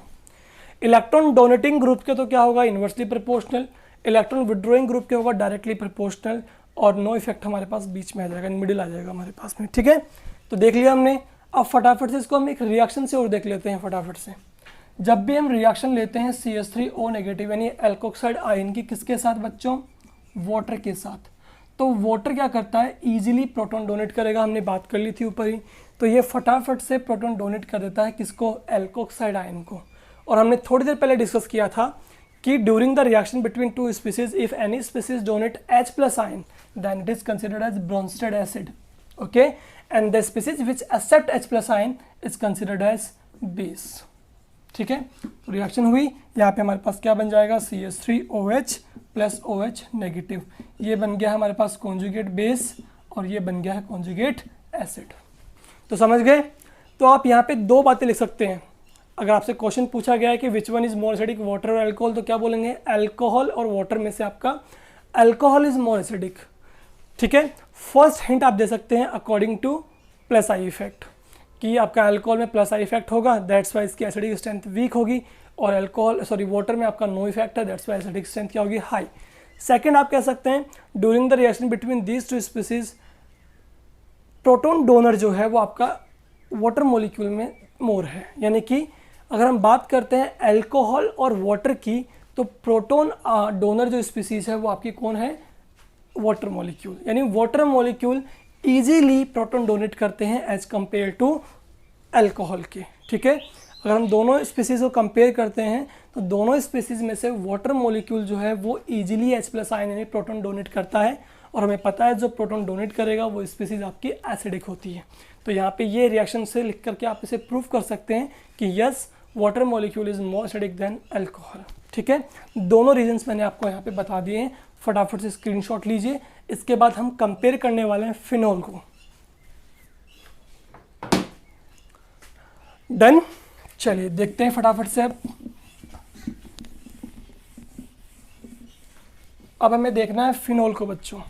इलेक्ट्रॉन डोनेटिंग ग्रुप के तो क्या होगा, inversely proportional, electron withdrawing group के होगा डायरेक्टली प्रोपोर्शनल, और नो इफेक्ट हमारे पास बीच में आ जाएगा, मिडिल आ जाएगा हमारे पास में। ठीक है, तो देख लिया हमने। अब फटाफट से इसको हम एक रिएक्शन से और देख लेते हैं फटाफट से। जब भी हम रिएक्शन लेते हैं CH3O नेगेटिव यानी एल्कोक्साइड आयन की, किसके साथ बच्चों, वाटर के साथ, तो वाटर क्या करता है, इजीली प्रोटॉन डोनेट करेगा, हमने बात कर ली थी ऊपर ही। तो ये फटाफट से प्रोटॉन डोनेट कर देता है किसको, एल्कोक्साइड आयन को। और हमने थोड़ी देर पहले डिस्कस किया था कि during the reaction between two species if any species donate H+ ion then it is considered as Bronsted acid, okay, and the species which accept H+ ion is considered as base. ठीक है, तो reaction हुई, यहाँ पे हमारे पास क्या बन जाएगा, CH3OH प्लस OH नेगेटिव, ये बन गया है हमारे पास कॉन्जुगेट बेस और ये बन गया है कॉन्जुगेट एसिड। तो समझ गए। तो आप यहाँ पे दो बातें लिख सकते हैं। अगर आपसे क्वेश्चन पूछा गया है कि विच one is more acidic, water और अल्कोहल, तो क्या बोलेंगे, अल्कोहल और वाटर में से आपका अल्कोहल इज मोर एसिडिक। ठीक है, फर्स्ट हिंट आप दे सकते हैं according to plus I effect कि आपका अल्कोहल में प्लस आई इफेक्ट होगा, दैट्स वाई इसकी एसिडिक स्ट्रेंथ वीक होगी, और अल्कोहल वाटर में आपका नो इफेक्ट है, दैट्स वाई एसिडिक स्ट्रेंथ क्या होगी, हाई। सेकेंड आप कह सकते हैं during the reaction between these two species proton donor जो है वो आपका वाटर मॉलिक्यूल में मोर है। यानी कि अगर हम बात करते हैं अल्कोहल और वाटर की, तो प्रोटोन डोनर जो स्पीसीज है वो आपकी कौन है, वाटर मॉलिक्यूल। यानी water molecule easily proton donate करते हैं एज कंपेयर टू अल्कोहल के। ठीक है, अगर हम दोनों स्पीसीज को कंपेयर करते हैं तो दोनों स्पीसीज में से वाटर मॉलिक्यूल जो है वो इजीली H+ आयन यानी प्रोटोन डोनेट करता है, और हमें पता है जो प्रोटोन डोनेट करेगा वो स्पीसीज आपकी एसिडिक होती है। तो यहाँ पे ये रिएक्शन से लिख करके आप इसे प्रूव कर सकते हैं कि yes water molecule is more acidic than alcohol. ठीक है, दोनों रीजंस मैंने आपको यहाँ पे बता दिए हैं, फटाफट से स्क्रीनशॉट लीजिए। इसके बाद हम कंपेयर करने वाले हैं फिनॉल को। डन, चलिए देखते हैं फटाफट से। अब हमें देखना है फिनॉल को बच्चों।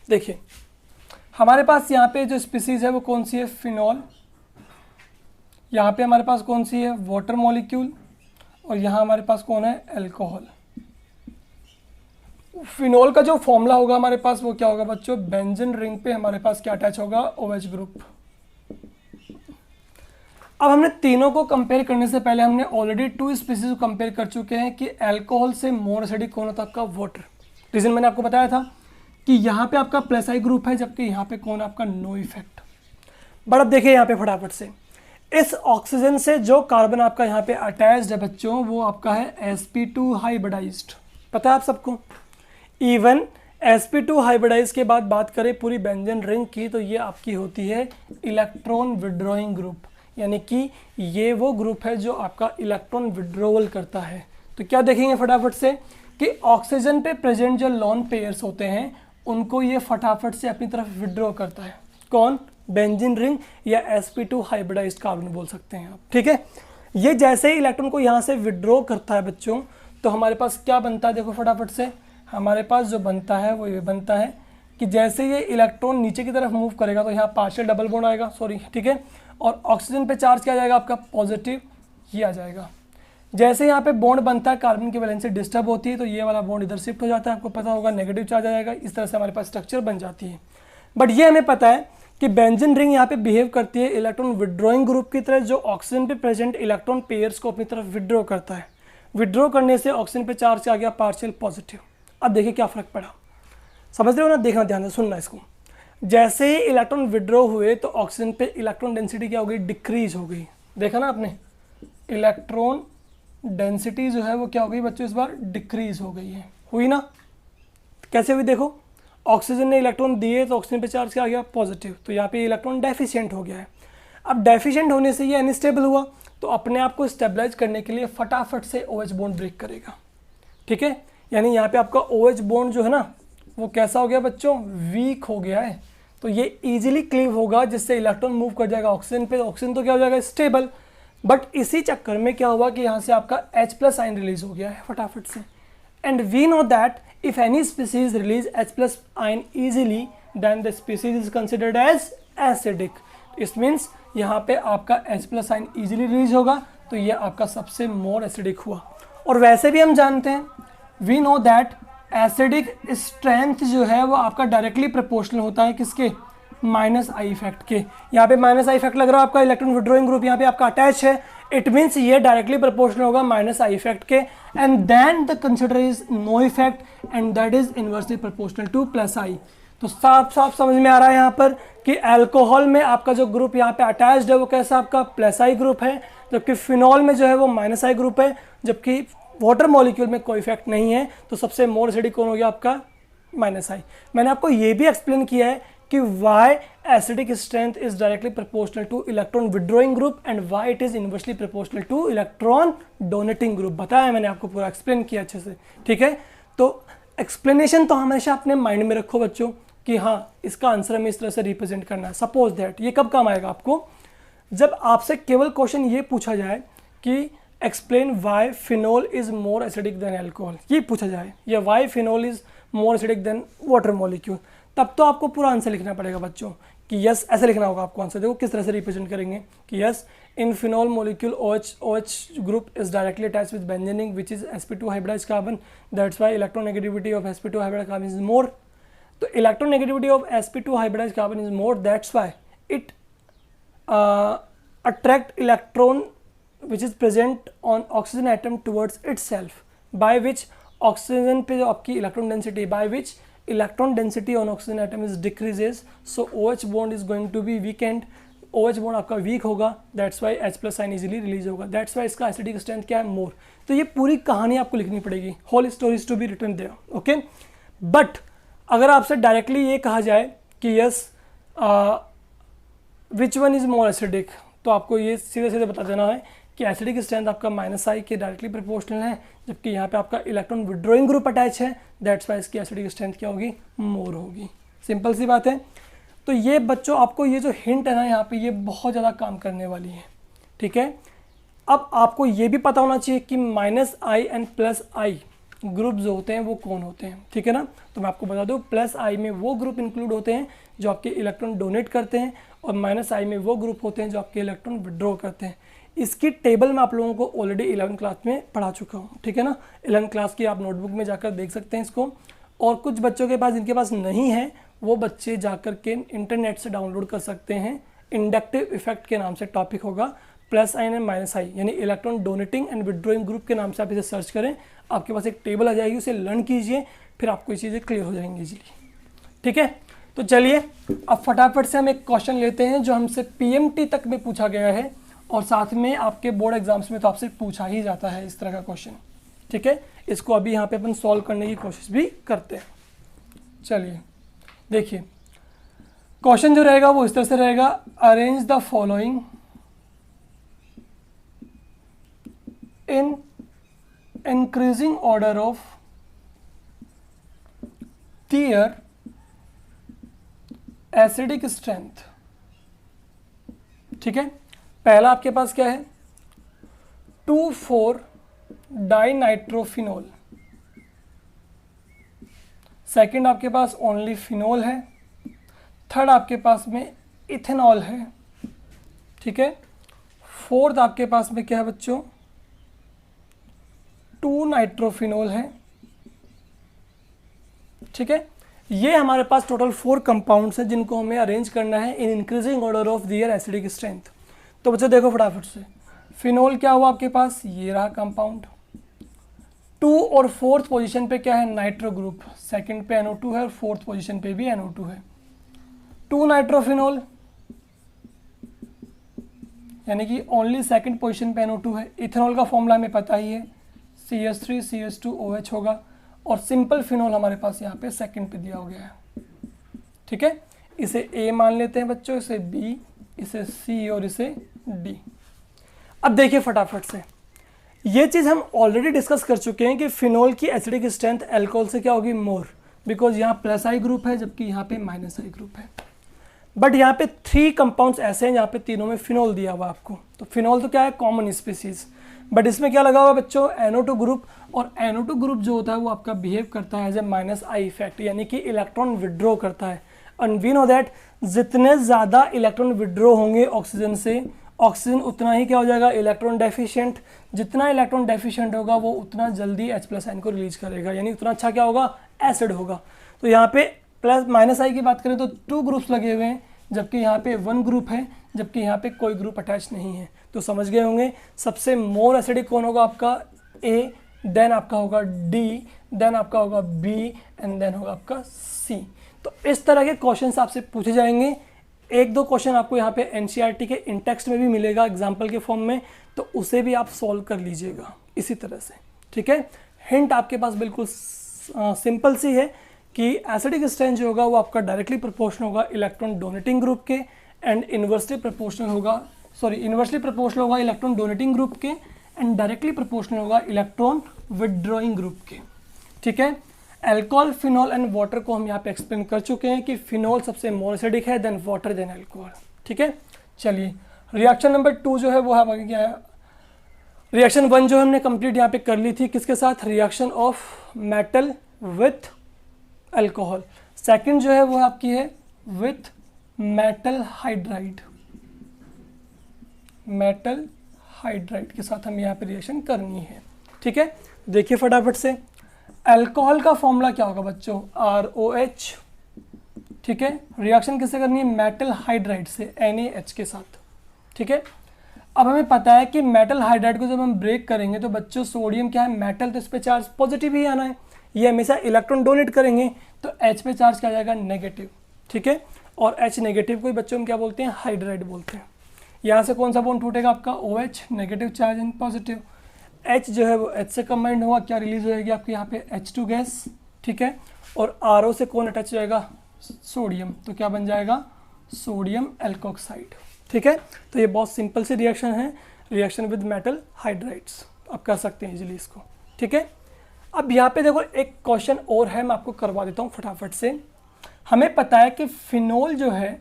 देखिए हमारे पास यहाँ पे जो स्पीसीज है वो कौन सी है, फिनॉल। यहाँ पे हमारे पास कौन सी है, वाटर मॉलिक्यूल, और यहाँ हमारे पास कौन है, अल्कोहल। फिनॉल का जो फॉर्मूला होगा हमारे पास वो क्या होगा बच्चों, बेंजीन रिंग पे हमारे पास क्या अटैच होगा, OH ग्रुप। अब हमने तीनों को कंपेयर करने से पहले हमने ऑलरेडी 2 स्पीसीज को कंपेयर कर चुके हैं कि अल्कोहल से मोर एसिडिक कौन होता है, आपका वाटर। रीजन मैंने आपको बताया था कि यहाँ पे आपका +I ग्रुप है, जबकि यहाँ पे कौन आपका नो इफेक्ट। बट अब देखिए यहाँ पे फटाफट से, इस ऑक्सीजन से जो कार्बन आपका यहाँ पे अटैच्ड है बच्चों वो आपका है sp2 हाइब्रिडाइज्ड। पता है आप सबको, इवन sp2 हाइब्रिडाइज के बाद बात करें पूरी बेंजीन रिंग की तो ये आपकी होती है इलेक्ट्रॉन विड्रॉइंग ग्रुप। यानी कि ये वो ग्रुप है जो आपका इलेक्ट्रॉन विड्रोवल करता है। तो क्या देखेंगे फटाफट से कि ऑक्सीजन पे प्रेजेंट जो लॉन पेयर्स होते हैं उनको ये फटाफट से अपनी तरफ विड्रॉ करता है। कौन, बेंजीन रिंग या sp2 हाइब्रिडाइज्ड कार्बन बोल सकते हैं आप। ठीक है, ये जैसे ही इलेक्ट्रॉन को यहाँ से विड्रॉ करता है बच्चों तो हमारे पास क्या बनता है, देखो फटाफट से हमारे पास जो बनता है वो ये बनता है कि जैसे ये इलेक्ट्रॉन नीचे की तरफ मूव करेगा तो यहाँ पार्शियल डबल बॉन्ड आएगा, ठीक है, और ऑक्सीजन पे चार्ज क्या आ जाएगा आपका, पॉजिटिव ही आ जाएगा। जैसे यहाँ पे बॉन्ड बनता है कार्बन की वैलेंसी डिस्टर्ब होती है तो ये वाला बॉन्ड इधर शिफ्ट हो जाता है, आपको पता होगा नेगेटिव चार्ज आ जाएगा। इस तरह से हमारे पास स्ट्रक्चर बन जाती है। बट ये हमें पता है कि बेंजीन रिंग यहाँ पे बिहेव करती है इलेक्ट्रॉन विड्रॉइंग ग्रुप की तरह, जो ऑक्सीजन पे प्रेजेंट इलेक्ट्रॉन पेयर्स को अपनी तरफ विड्रॉ करता है। विड्रॉ करने से ऑक्सीजन पे चार्ज आ गया पार्शियल पॉजिटिव। अब देखिए क्या फर्क पड़ा, समझ रहे हो ना, देखना ध्यान से सुनना इसको। जैसे ही इलेक्ट्रॉन विड्रॉ हुए तो ऑक्सीजन पे इलेक्ट्रॉन डेंसिटी क्या हो गई, डिक्रीज हो गई। देखा ना आपने, इलेक्ट्रॉन डेंसिटी जो है वो क्या हो गई बच्चों, इस बार डिक्रीज हो गई है। हुई ना, कैसे हुई देखो, ऑक्सीजन ने इलेक्ट्रॉन दिए तो ऑक्सीजन पे चार्ज क्या आ गया, पॉजिटिव। तो यहाँ पे इलेक्ट्रॉन डेफिशिएंट हो गया है। अब डेफिशिएंट होने से ये अनस्टेबल हुआ तो अपने आप को स्टेबलाइज करने के लिए फटाफट से OH बॉन्ड ब्रेक करेगा। ठीक है, यानी यहाँ पे आपका OH बॉन्ड जो है ना वो कैसा हो गया बच्चों, वीक हो गया है। तो ये इजीली क्लीव होगा जिससे इलेक्ट्रॉन मूव कर जाएगा ऑक्सीजन पे, ऑक्सीजन तो क्या हो जाएगा, स्टेबल। बट इसी चक्कर में क्या हुआ कि यहाँ से आपका H+ आयन रिलीज हो गया है फटाफट से। And we know that if any species release H+ ion easily then the species is considered as acidic. It means यहाँ पे आपका H+ आयन इजीली रिलीज होगा तो ये आपका सबसे मोर एसिडिक हुआ। और वैसे भी हम जानते हैं, we know that acidic strength जो है वो आपका डायरेक्टली प्रोपोर्शनल होता है किसके, -I इफेक्ट के। यहाँ पे -I इफेक्ट लग रहा है आपका, इलेक्ट्रॉन विड्रॉइंग ग्रुप यहाँ पे आपका अटैच है, इट मीन्स ये डायरेक्टली प्रोपोर्शनल होगा -I इफेक्ट के। And then the consider is no effect and that is inversely proportional to +I। तो साफ साफ समझ में आ रहा है यहाँ पर कि अल्कोहल में आपका जो ग्रुप यहाँ पे अटैच्ड है वो कैसा आपका +I ग्रुप है, जबकि फिनॉल में जो है वो -I ग्रुप है। जबकि वाटर मॉलिक्यूल में कोई इफेक्ट नहीं है तो सबसे मोर एसिडिक कौन हो गया आपका, -I। मैंने आपको ये भी एक्सप्लेन किया है कि why acidic strength is directly proportional to electron withdrawing group and why it is inversely proportional to electron donating group. बताया मैंने आपको, पूरा एक्सप्लेन किया अच्छे से। ठीक है, तो एक्सप्लेनेशन तो हमेशा अपने माइंड में रखो बच्चों कि हाँ इसका आंसर हमें इस तरह से रिप्रेजेंट करना है। सपोज दैट ये कब काम आएगा आपको, जब आपसे केवल क्वेश्चन ये पूछा जाए कि explain why phenol is more acidic than alcohol, ये पूछा जाए, या why phenol is more acidic than water molecule, तब तो आपको पूरा आंसर लिखना पड़ेगा बच्चों कि यस ऐसे लिखना होगा आपको आंसर। देखो किस तरह से रिप्रेजेंट करेंगे कि yes in phenol molecule OH group is directly attached with benzene which is sp2 hybridise carbon, that's why electronegativity of sp2 hybridise carbon is more. तो electronegativity of sp2 hybridise carbon is more, that's why it attract electron which is present on oxygen atom towards itself, by which oxygen पे जो आपकी electron density, by which electron density on oxygen atom is decreases, so OH bond is going to be weakened, OH bond आपका weak होगा, that's why H plus sign easily release होगा, that's why इसका acidic strength क्या है, मोर। तो ये पूरी कहानी आपको लिखनी पड़ेगी, whole stories to be written there, okay. But अगर आपसे डायरेक्टली ये कहा जाए कि yes which one is more acidic, तो आपको ये सीधे सीधे बता देना है कि एसिडिक स्ट्रेंथ आपका -I के डायरेक्टली प्रोपोर्शनल है, जबकि यहाँ पे आपका इलेक्ट्रॉन विड्रॉइंग ग्रुप अटैच है, दैट्स वाई इसकी एसिडिक स्ट्रेंथ क्या होगी, मोर होगी। सिंपल सी बात है। तो ये बच्चों आपको ये जो हिंट है ना यहाँ पे, ये बहुत ज़्यादा काम करने वाली है, ठीक है। अब आपको ये भी पता होना चाहिए कि -I एंड +I ग्रुप जो होते हैं वो कौन होते हैं, ठीक है ना। तो मैं आपको बता दूँ +I में वो ग्रुप इंक्लूड होते हैं जो आपके इलेक्ट्रॉन डोनेट करते हैं, और -I में वो ग्रुप होते हैं जो आपके इलेक्ट्रॉन विड्रॉ करते हैं। इसकी टेबल मैं आप लोगों को ऑलरेडी 11th क्लास में पढ़ा चुका हूँ, ठीक है ना। 11th क्लास की आप नोटबुक में जाकर देख सकते हैं इसको, और कुछ बच्चों के पास जिनके पास नहीं है वो बच्चे जाकर के इंटरनेट से डाउनलोड कर सकते हैं। इंडक्टिव इफेक्ट के नाम से टॉपिक होगा, +I एंड -I यानी electron donating and withdrawing group के नाम से आप इसे सर्च करें, आपके पास एक टेबल आ जाएगी, उसे लर्न कीजिए, फिर आपको ये चीज़ें क्लियर हो जाएंगी इजीली, ठीक है। तो चलिए अब फटाफट से हम एक क्वेश्चन लेते हैं जो हमसे PMT तक में पूछा गया है, और साथ में आपके बोर्ड एग्जाम्स में तो आपसे पूछा ही जाता है इस तरह का क्वेश्चन, ठीक है। इसको अभी यहाँ पे अपन सॉल्व करने की कोशिश भी करते हैं। चलिए देखिए क्वेश्चन जो रहेगा वो इस तरह से रहेगा, arrange the following in increasing order of their acidic strength, ठीक है। पहला आपके पास क्या है, 2,4-डाइनाइट्रोफिनॉल। सेकंड आपके पास ओनली फिनॉल है। थर्ड आपके पास में इथेनॉल है, ठीक है। फोर्थ आपके पास में क्या है बच्चों, 2-नाइट्रोफिनॉल है, ठीक है। ये हमारे पास टोटल 4 कंपाउंड्स हैं जिनको हमें अरेंज करना है in increasing order of their acidic strength. तो बच्चों देखो फटाफट से, फिनॉल क्या हुआ आपके पास, ये रहा कंपाउंड। 2 और 4th पोजीशन पे क्या है, नाइट्रो ग्रुप, सेकंड पे NO2 है और 4th पोजीशन पे भी NO2 है। 2-नाइट्रोफिनॉल यानी कि ओनली सेकंड पोजीशन पे NO2 है। इथेनॉल का फॉर्मूला हमें पता ही है, CH3CH2OH होगा, और सिंपल फिनॉल हमारे पास यहाँ पे सेकंड पे दिया हो गया है, ठीक है। इसे A मान लेते हैं बच्चों, इसे B, इसे C और इसे D। अब देखिए फटाफट से, ये चीज़ हम ऑलरेडी डिस्कस कर चुके हैं कि फिनॉल की एसिडिक स्ट्रेंथ अल्कोहल से क्या होगी, मोर, बिकॉज यहाँ +I ग्रुप है जबकि यहाँ पे -I ग्रुप है। बट यहाँ पे 3 कंपाउंड्स ऐसे हैं जहाँ पे तीनों में फिनॉल दिया हुआ आपको। तो फिनॉल तो क्या है, कॉमन स्पीसीज, बट इसमें क्या लगा हुआ बच्चों, NO2 ग्रुप, और NO2 ग्रुप जो होता है वो आपका बिहेव करता है एज ए -I इफेक्ट, यानी कि इलेक्ट्रॉन विड्रॉ करता है। एंड वी नो दैट जितने ज़्यादा इलेक्ट्रॉन विड्रॉ होंगे ऑक्सीजन से, ऑक्सीजन उतना ही क्या हो जाएगा, इलेक्ट्रॉन डेफिशिएंट। जितना इलेक्ट्रॉन डेफिशिएंट होगा वो उतना जल्दी H+ आयन को रिलीज करेगा, यानी उतना अच्छा क्या होगा, एसिड होगा। तो यहाँ पे +I की बात करें तो 2 ग्रुप्स लगे हुए हैं, जबकि यहाँ पे 1 ग्रुप है, जबकि यहाँ पे कोई ग्रुप अटैच नहीं है। तो समझ गए होंगे सबसे मोर एसिडिक कौन होगा, आपका A, देन आपका होगा D, देन आपका होगा B, एंड देन होगा आपका C। तो इस तरह के क्वेश्चंस आपसे पूछे जाएंगे। 1-2 क्वेश्चन आपको यहाँ पे NCERT के इंटेक्स्ट में भी मिलेगा एग्जाम्पल के फॉर्म में, तो उसे भी आप सॉल्व कर लीजिएगा इसी तरह से, ठीक है। हिंट आपके पास बिल्कुल सिंपल सी है कि एसिडिक स्ट्रेंथ जो होगा वो आपका डायरेक्टली प्रोपोर्शनल होगा इलेक्ट्रॉन डोनेटिंग ग्रुप के, एंड इन्वर्सली प्रोपोर्शनल होगा इलेक्ट्रॉन डोनेटिंग ग्रुप के, एंड डायरेक्टली प्रोपोर्शनल होगा इलेक्ट्रॉन विड्रॉइंग ग्रुप के, ठीक है। अल्कोहल, फिनॉल एंड वाटर को हम यहाँ पे एक्सप्लेन कर चुके हैं कि फिनॉल सबसे मोर एसिडिक है, देन वाटर, देन अल्कोहल, ठीक है। चलिए रिएक्शन नंबर 2 जो है वो है क्या है, रिएक्शन 1 जो हमने कंप्लीट यहाँ पे कर ली थी, किसके साथ, reaction of metal with alcohol. Second जो है वो आपकी है with metal hydride, metal hydride के साथ हम यहाँ पे रिएक्शन करनी है। ठीक है, देखिए फटाफट से, अल्कोहल का फॉर्मूला क्या होगा बच्चों, ROH। ठीक है, रिएक्शन किससे करनी है, मेटल हाइड्राइड से, NaH के साथ। ठीक है, अब हमें पता है कि मेटल हाइड्राइड को जब हम ब्रेक करेंगे तो बच्चों सोडियम क्या है, मेटल, तो इस पे चार्ज पॉजिटिव ही आना है, ये हमेशा इलेक्ट्रॉन डोनेट करेंगे, तो H पे चार्ज क्या जाएगा, नेगेटिव। ठीक है, और H नेगेटिव को बच्चों हम क्या बोलते हैं, हाइड्राइड बोलते हैं। यहाँ से कौन सा बॉन्ड टूटेगा आपका, OH, negative charge in positive. H जो है वो H से कंबाइंड होगा, क्या रिलीज हो जाएगी आपके यहाँ पे H2 गैस। ठीक है, और RO से कौन अटैच हो जाएगा, सोडियम, तो क्या बन जाएगा, सोडियम एल्कोक्साइड। ठीक है, तो ये बहुत सिंपल सी रिएक्शन है, रिएक्शन विद मेटल हाइड्राइड्स, आप कर सकते हैं इजीली इसको। ठीक है, अब यहाँ पे देखो एक क्वेश्चन और है, मैं आपको करवा देता हूँ फटाफट से। हमें पता है कि फिनोल जो है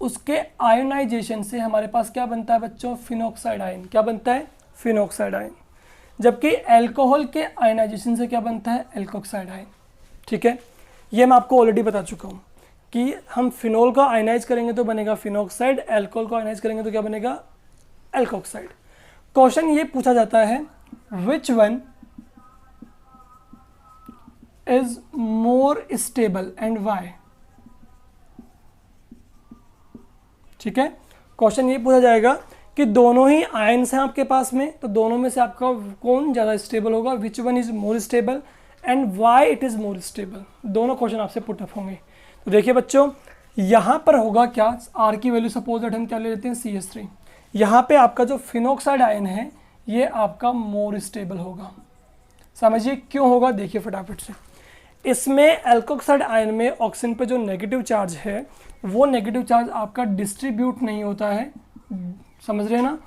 उसके आयोनाइजेशन से हमारे पास क्या बनता है बच्चों, फिनोक्साइड आयन, क्या बनता है, फिनोक्साइड आयन, जबकि अल्कोहल के आयोनाइजेशन से क्या बनता है, एल्कोक्साइड आयन। ठीक है, ये मैं आपको ऑलरेडी बता चुका हूँ कि हम फिनोल का आयनाइज करेंगे तो बनेगा फिनोक्साइड, अल्कोहल को आयनाइज करेंगे तो क्या बनेगा, एल्कोक्साइड। क्वेश्चन ये पूछा जाता है, which one is more stable and why. ठीक है, क्वेश्चन ये पूछा जाएगा कि दोनों ही आयन्स हैं आपके पास में, तो दोनों में से आपका कौन ज़्यादा स्टेबल होगा, which one is more stable and why it is more stable. दोनों क्वेश्चन आपसे पुट अप होंगे। तो देखिए बच्चों, यहाँ पर होगा क्या, R की वैल्यू सपोज दैट हम क्या ले लेते हैं, CH3। यहाँ पे आपका जो फिनोक्साइड आयन है ये आपका मोर स्टेबल होगा। समझिए क्यों होगा, देखिए फटाफट से। इसमें एल्कोक्साइड आयन में ऑक्सीजन पे जो नेगेटिव चार्ज है वो नेगेटिव चार्ज आपका डिस्ट्रीब्यूट नहीं होता है, समझ रहे हैं ना,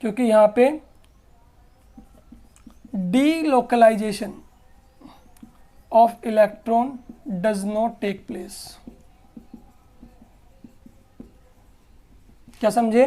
क्योंकि यहाँ पे delocalization of electron does not take place. क्या समझे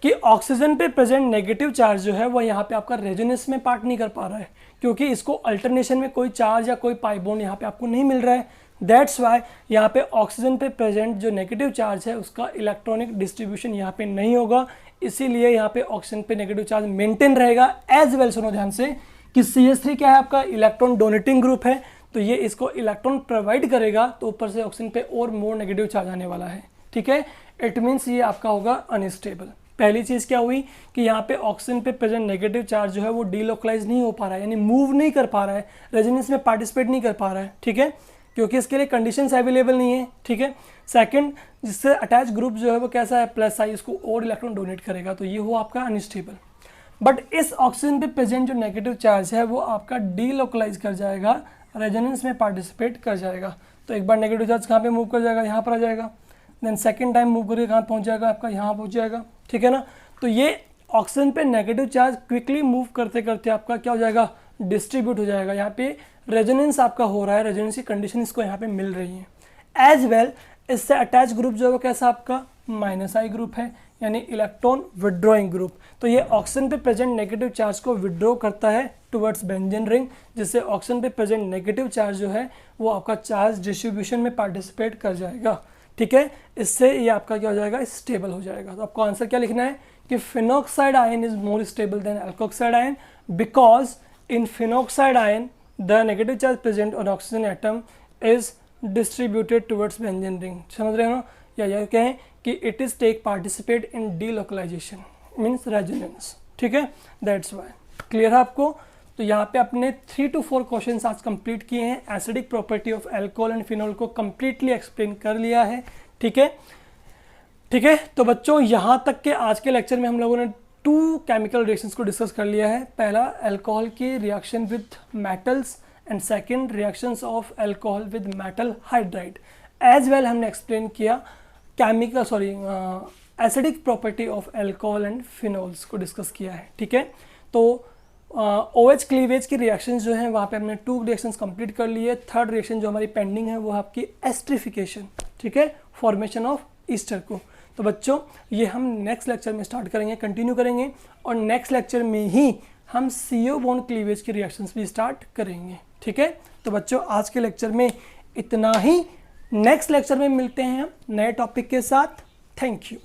कि ऑक्सीजन पे प्रेजेंट नेगेटिव चार्ज जो है वो यहाँ पे आपका रेजोनेंस में पार्ट नहीं कर पा रहा है, क्योंकि इसको अल्टरनेशन में कोई चार्ज या कोई पाई बॉन्ड यहाँ पे आपको नहीं मिल रहा है। दैट्स वाई यहाँ पे ऑक्सीजन पे प्रेजेंट जो नेगेटिव चार्ज है उसका इलेक्ट्रॉनिक डिस्ट्रीब्यूशन यहाँ पे नहीं होगा, इसीलिए यहाँ पे ऑक्सीजन पे नेगेटिव चार्ज मेंटेन रहेगा। एज वेल सुनो ध्यान से कि CH3 क्या है आपका, इलेक्ट्रॉन डोनेटिंग ग्रुप है, तो ये इसको इलेक्ट्रॉन प्रोवाइड करेगा, तो ऊपर से ऑक्सीजन पे और मोर नेगेटिव चार्ज आने वाला है। ठीक है, इट मीन्स ये आपका होगा अनस्टेबल। पहली चीज़ क्या हुई कि यहाँ पे ऑक्सीजन पे प्रेजेंट नेगेटिव चार्ज जो है वो डीलोकलाइज नहीं हो पा रहा है, यानी मूव नहीं कर पा रहा है, रेजोनेंस में पार्टिसिपेट नहीं कर पा रहा है। ठीक है, क्योंकि इसके लिए कंडीशंस अवेलेबल नहीं है। ठीक है, सेकंड, जिससे अटैच ग्रुप जो है वो कैसा है, प्लस आई, उसको और इलेक्ट्रॉन डोनेट करेगा, तो ये हो आपका अनस्टेबल। बट इस ऑक्सीजन पे प्रेजेंट जो नेगेटिव चार्ज है वो आपका डीलोकलाइज कर जाएगा, रेजोनेंस में पार्टिसिपेट कर जाएगा। तो एक बार नेगेटिव चार्ज कहाँ पे मूव कर जाएगा, यहाँ पर आ जाएगा, देन सेकंड टाइम मूव करके कहाँ पहुँच जाएगा आपका, यहाँ पहुँच जाएगा। ठीक है ना, तो ये ऑक्सीजन पे नेगेटिव चार्ज क्विकली मूव करते करते आपका क्या हो जाएगा, डिस्ट्रीब्यूट हो जाएगा। यहाँ पे रेजोनेंस आपका हो रहा है, रेजोनेंस की कंडीशन इसको यहाँ पे मिल रही है। एज वेल इससे अटैच ग्रुप जो है वो कैसा आपका -I ग्रुप है, यानी इलेक्ट्रॉन विड्रॉइंग ग्रुप। तो ये ऑक्सीजन पे प्रेजेंट नेगेटिव चार्ज को विड्रॉ करता है टुवर्ड्स बेंजीन रिंग, जिससे ऑक्सीजन पे प्रेजेंट नेगेटिव चार्ज जो है वो आपका चार्ज डिस्ट्रीब्यूशन में पार्टिसिपेट कर जाएगा। ठीक है, इससे ये आपका क्या हो जाएगा, स्टेबल हो जाएगा। तो आपको आंसर क्या लिखना है कि phenoxide ion is more stable than alkoxide ion, because in phenoxide ion the negative charge present on oxygen atom is distributed towards benzene ring. समझ रहे हो ना, या यह कहें कि it is take participate in delocalization means resonance. ठीक है, दैट्स वाई। क्लियर है आपको। तो यहाँ पे अपने 3 to 4 क्वेश्चंस आज कंप्लीट किए हैं। Acidic property of alcohol and phenol को कंप्लीटली एक्सप्लेन कर लिया है। ठीक है, ठीक है। तो बच्चों यहाँ तक के आज के लेक्चर में हम लोगों ने 2 केमिकल रिएक्शंस को डिस्कस कर लिया है। पहला अल्कोहल की reaction with metals and second reactions of alcohol with metal hydride. As well हमने एक्सप्लेन किया acidic property of alcohol and phenols को डिस्कस किया है। ठीक है, तो OH क्लीवेज की रिएक्शंस जो हैं वहाँ पे हमने 2 रिएक्शंस कंप्लीट कर लिए। थर्ड रिएक्शन जो हमारी पेंडिंग है वो आपकी एस्ट्रिफिकेशन। ठीक है, फॉर्मेशन ऑफ ईस्टर को। तो बच्चों ये हम नेक्स्ट लेक्चर में स्टार्ट करेंगे, कंटिन्यू करेंगे, और नेक्स्ट लेक्चर में ही हम CO बॉन्ड क्लीवेज की रिएक्शंस भी स्टार्ट करेंगे। ठीक है, तो बच्चों आज के लेक्चर में इतना ही। नेक्स्ट लेक्चर में मिलते हैं हम नए टॉपिक के साथ। Thank you.